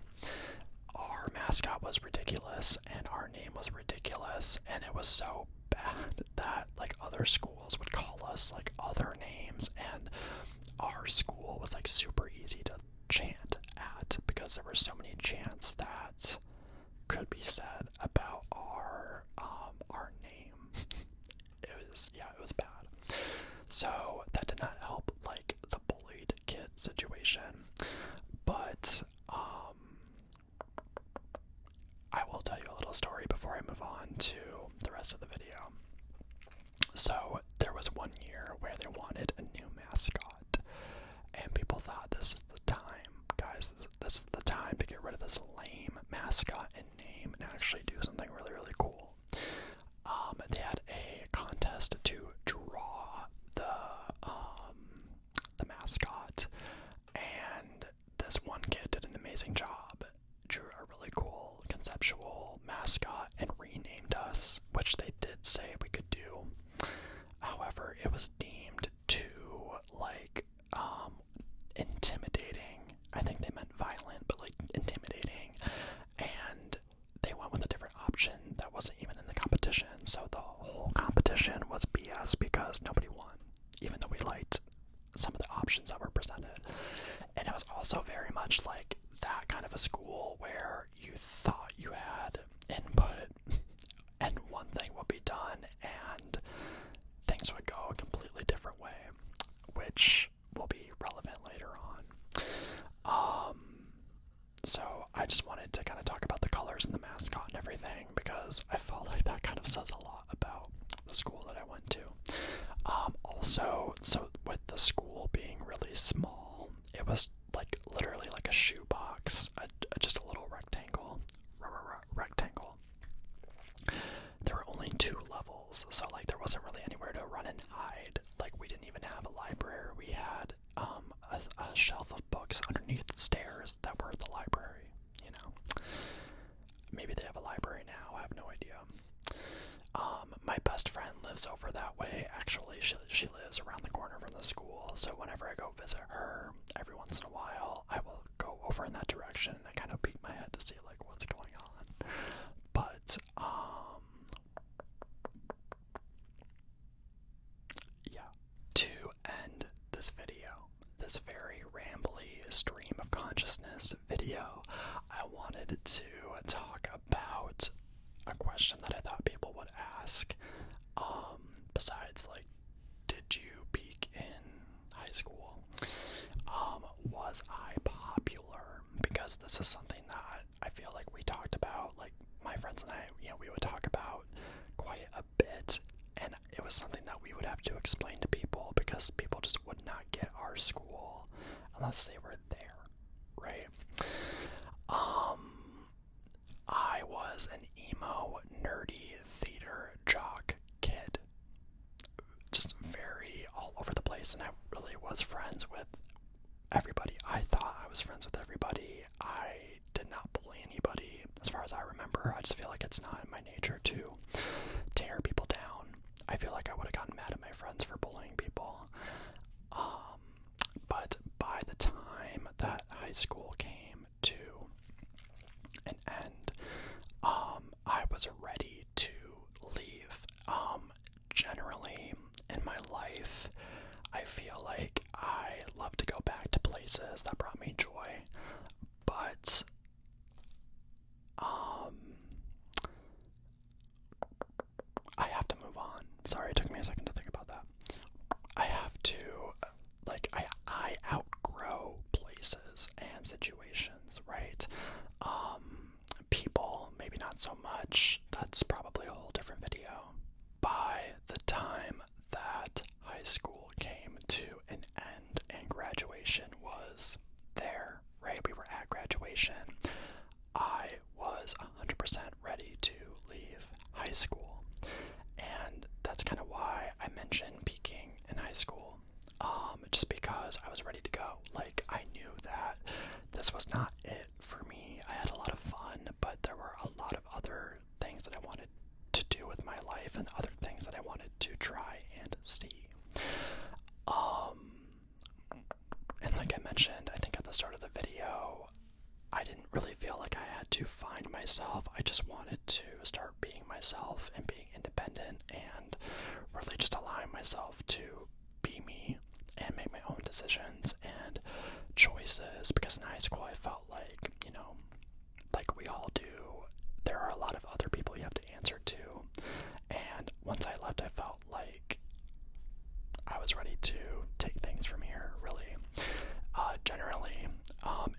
our mascot was ridiculous and our name was ridiculous, and it was so bad that like other schools would call us like other names, and our school was like super easy to chant at because there were so many chants that could be said about our name. It was bad. So that did not help like the bullied kid situation. But I will tell you a little story before I move on to the rest of the video. So there was one year where they wanted a new mascot, and people thought, this is the time, guys, this is the time to get rid of this lame mascot and name and actually do something really, really cool. They had a contest to draw the mascot, and this one kid did an amazing job, drew a really cool conceptual mascot and renamed us, which they did say we could do. However, it was deemed too like intimidating. I think they meant violent, but like intimidating, and they went with a different option that wasn't even in the competition. So the whole competition was BS because nobody won, even though we liked some of the options that were presented. And it was also very much like that kind of a school where you thought you had input and one thing would be done and things would go a completely different way, which will be relevant later on. So I just wanted to kind of talk about the colors and the mascot and everything because I felt like that kind schools, so like there wasn't really anywhere to run and hide. Like we didn't even have a library. We had a shelf of books underneath the stairs that were the library, you know. Maybe they have a library now, I have no idea. My best friend lives over that way. Actually, she lives around the corner from the school, so whenever I go visit her, every once in a while, I will go over in that direction and I kind of peek my head to see like what's going on. But yeah. To end this video, this very rambly stream of consciousness video, I wanted to talk about a question that I thought people would ask. Besides, like, did you peak in high school? Was I popular? Because this is something that I feel like we talked about, like, my friends and I, you know, we would talk about quite a bit, and it was something that we would have to explain to people because people just would not get our school unless they were there, right? I was an emo, nerdy theater jock kid. Just very all over the place, and I really was friends with everybody. I thought I was friends with everybody. I did not bully anybody, as far as I remember. I just feel like it's not in my nature to tear people down. I feel like I would have gotten mad at my friends for bullying people. But by the time that high school came to an end, I was ready to leave. Generally, in my life, I feel like I love to go back to places that brought me joy, but I have to move on. Sorry, it took me a second to think about that. I have to, like, I outgrow places and situations, right? People, maybe not so much. That's probably a whole different video. By the time that high school came to an end and graduation was there, right? We were at graduation. I was 100% ready to leave high school. And that's kind of why I mentioned peaking in high school. Just because I was ready to go. Like, I knew that this was not it for me. I had a lot of fun, but there were a lot of other things that I wanted to do with my life and other things that I wanted to try and see. And like I mentioned, I think at the start of the video, I didn't really feel like I had to find myself. I just wanted to start being myself and being independent and really just allowing myself to be me and make my own decisions and choices, because in high school I felt like, you know, like we all do, there are a lot of other people you have to answer to, and once I left I felt like I was ready to take things from here, really. Generally,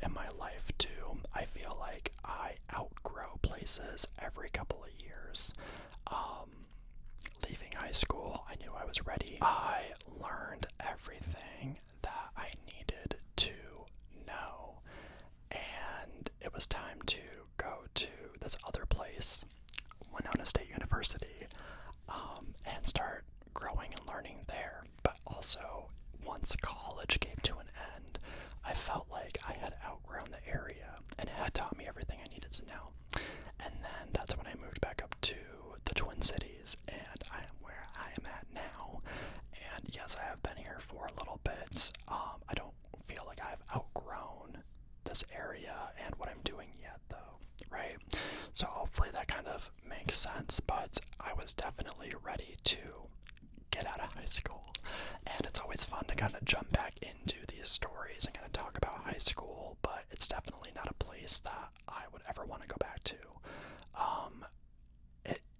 in my life too, I feel like I outgrow places every couple of years. Leaving high school, I knew I was ready. I learned everything that I needed to know, and it was time to go to this other place, Winona State University, and start growing and learning there. But also, once college came to an end, I felt like I had outgrown the area, and it had taught me everything I needed to know. And then that's when I moved back up to the Twin Cities, and I am where I am at now. And yes, I have been here for a little bit. I don't feel like I've outgrown this area and what I'm doing yet, though, right? So hopefully that kind of makes sense, but I was definitely ready to get out of high school. And it's always fun to kind of jump back into these stories and kind of talk about high school, but it's definitely not a place that I would ever want to go back to.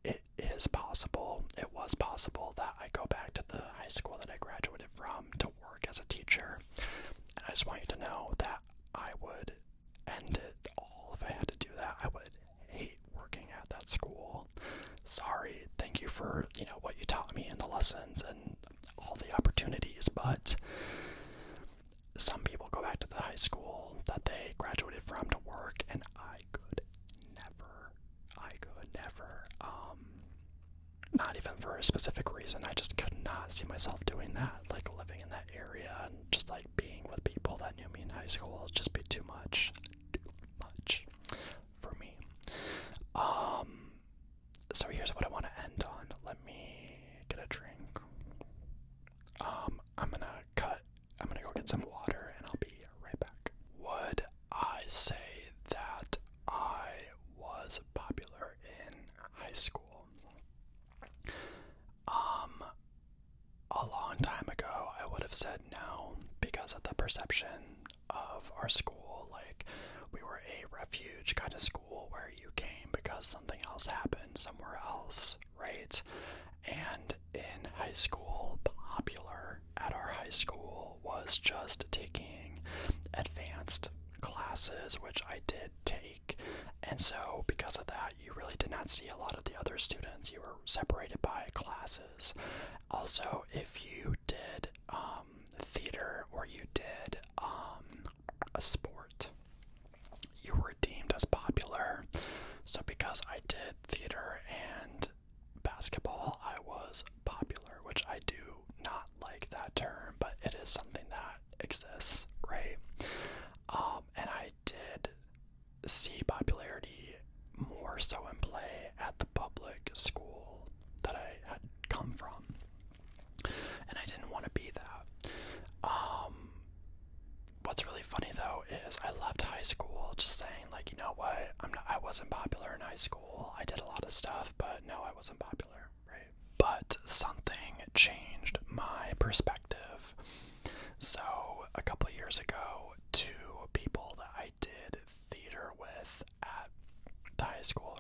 It is possible, it was possible that I go back to the high school that I graduated from to work as a teacher. And I just want you to know that I would end it all if I had to do that. I would hate working at that school. Sorry, thank you for, you know, what you taught me in the lessons and all the opportunities, but some people go back to the high school that they graduated from to work, and I could never. not even for a specific reason. I just could not see myself doing that, like living in that area and just like being with people that knew me in high school would just be too much for me. So here's what I want to end on. Let me get a drink. I'm gonna go get some water and I'll be right back. Would I say that I was popular in high school? A long time ago, I would have said no because of the perception of our school. Like, we were a refuge kind of school where you came because something else happened somewhere else, right? And in high school, popular at our high school was just taking advanced classes, which I did take. And so because of that, you really did not see a lot of the other students. You were separated by classes. Also, if you did theater or you did a sport, you were deemed as popular. So because I did theater and basketball, I was popular, which I do not like that term, but it is something that exists, right? And I did see popularity more so in play at the public school that I had come from, and I didn't want to be that. What's really funny though is I left high school just saying, like, you know what, I wasn't popular in high school. I did a lot of stuff, but no, I wasn't popular, right? But something changed my perspective. So a couple years ago, two people that I did theater with at the high school,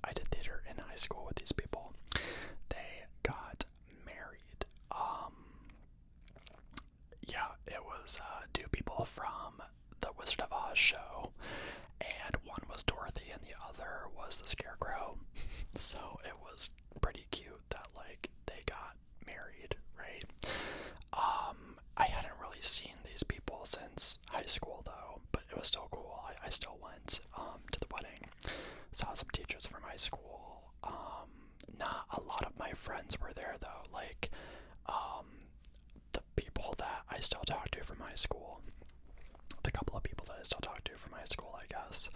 I did theater in high school with these people. They got married. Yeah, it was two people from the Wizard of Oz show, and one was Dorothy and the other was the Scarecrow. So it was pretty cute that, like, they got married, right? I hadn't really seen these people since high school though, but it was still cool. I still went to the wedding, saw some teachers from high school. Not a lot of my friends were there though, like the people that I still talk to from high school, the couple of people that I still talk to from high school, I guess,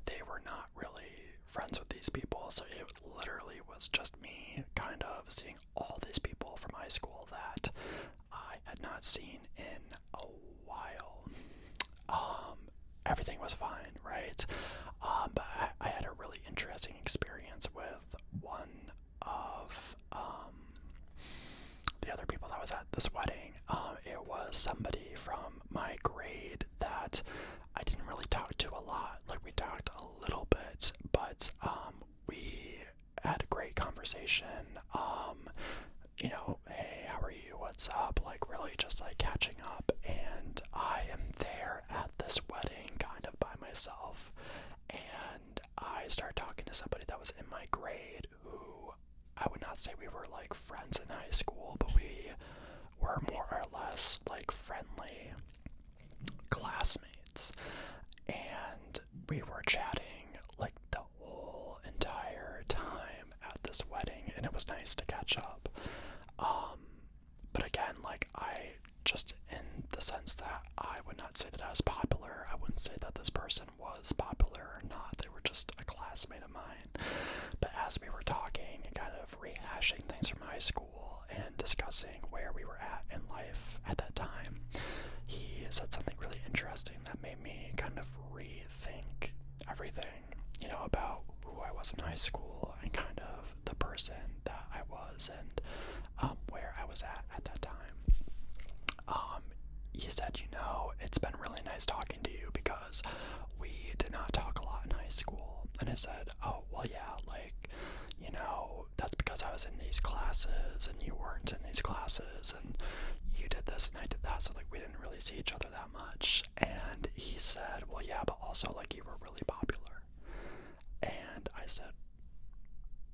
they were not really friends with these people, so it literally was just me kind of seeing all these people from high school that I had not seen in a while. Everything was fine, right? But I had a really interesting experience with one of the other people that was at this wedding. It was somebody from my grade that I didn't really talk to a lot. Like, we talked a little bit, but we had a great conversation. You know, hey, how are you? What's up? Like, really just like catching up. And I am there at this wedding kind of by myself. And I started talking to somebody that was in my grade who I would not say we were like friends in high school, but we were more or less like friendly classmates. And we were chatting like the whole entire time at this wedding, and it was nice to catch up. But again, like, I just, in the sense that I would not say that I was popular, I wouldn't say that this person was popular or not. They were just a classmate of mine. But as we were talking and kind of rehashing things from high school and discussing where we were at in life at that time, he said something really interesting that made me kind of rethink everything, you know, about who I was in high school and kind of the person that I was and where I was at that time. He said, you know, it's been really nice talking to you because we did not talk a lot in high school. And I said, oh, well, yeah, like, you know, that's because I was in these classes and you weren't in these classes, and you did this and I did that, so like we didn't really see each other that much. And he said, well, yeah, but also like you were really popular. And I said,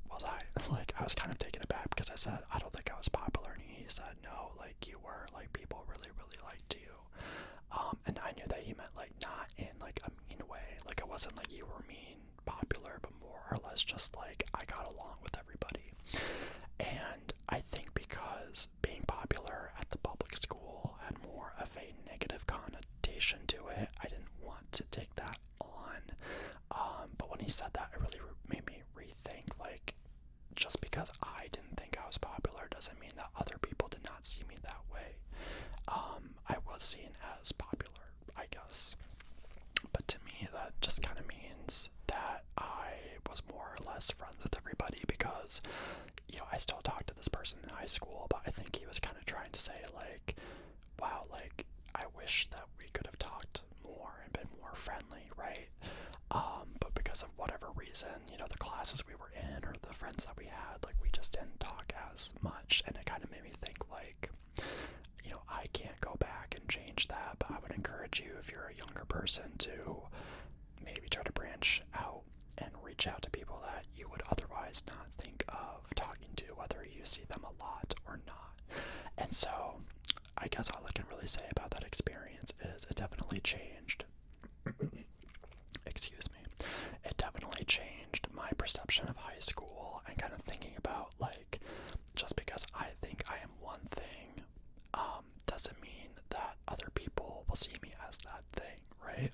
was I? Like, I was kind of taken aback because I said, I don't think I was popular. And he said, no, like you were, like people really, really liked you. And I knew that he meant like not in like a mean way. Like, it wasn't like you were mean popular, but more or less just like I got along with everybody. to take that on. But when he said that, it really made me rethink, like, just because I didn't think I was popular doesn't mean that other people did not see me that way. I was seen as popular, I guess. But to me, that just kind of means that I was more or less friends with everybody because, I still talk to this person in high school, but I think he was kind of trying to say, like, wow, like, I wish that we could have talked more and been more friendly, right? But because of whatever reason, the classes we were in or the friends that we had, like, we just didn't talk as much, and it kind of made me think, like, I can't go back and change that, but I would encourage you, if you're a younger person, to maybe try to branch out and reach out to people that you would otherwise not think of talking to, whether you see them a lot or not. And so, I guess all I can really say about that experience is it definitely changed. Excuse me. It definitely changed my perception of high school and kind of thinking about, like, just because I think I am one thing, doesn't mean that other people will see me as that thing, right?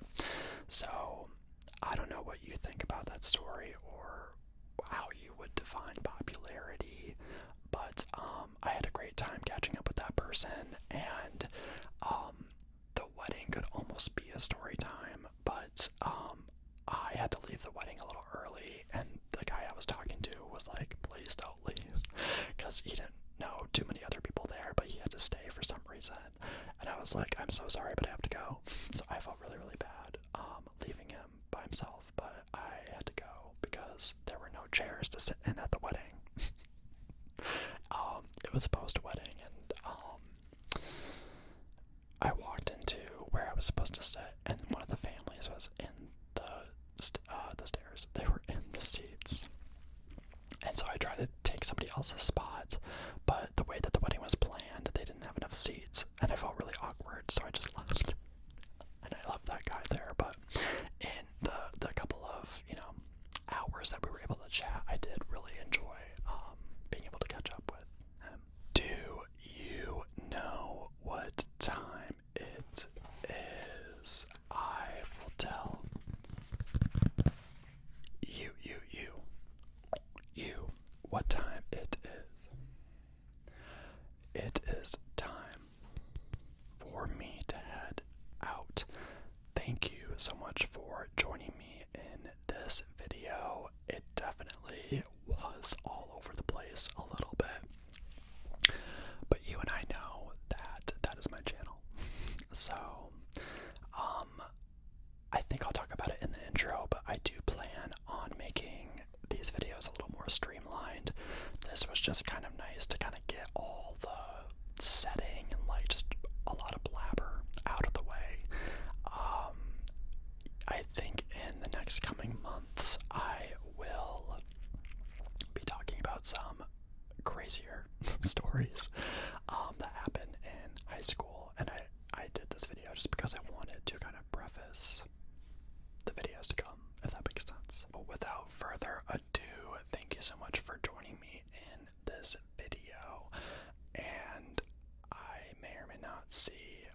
So, I don't know what you think about that story or how you would define popularity, but I had a great time catching up with that person, and the wedding could almost be a story time, but I had to leave the wedding a little early, and the guy I was talking to was like, please don't leave, because he didn't know too many other people there, but he had to stay for some reason, and I was like, I'm so sorry, but I have to go. So I felt really, really bad leaving him by himself, but I had to go because there were no chairs to sit in at the wedding. It was post-wedding, and I walked into where I was supposed to sit, and one of the families was in the stairs. They were in the seats, and so I tried to take somebody else's spot, but the way that the wedding was planned, they didn't have enough seats, and I felt really awkward, so I just left. And I left that guy there, but in the couple of, hours that we were able to chat, I did really enjoy being able to catch up with him. Do you know what time it is? I will tell you what time it is. It is time for me to head out. Thank you so much for joining me in this video. It definitely was all over the place a little bit, but you and I know that that is my channel. So, I think I'll talk about it in the intro, but I do plan on making these videos a little more streamlined. This was just kind of nice to kind of get all the setting and like just a lot of blabber out of the way. I think in the next coming months I will be talking about some crazier stories that happened in high school, and I did this video just because I wanted to kind of preface the videos to come, if that makes sense. But without further ado, thank you so much for joining me in this video, and I may or may not see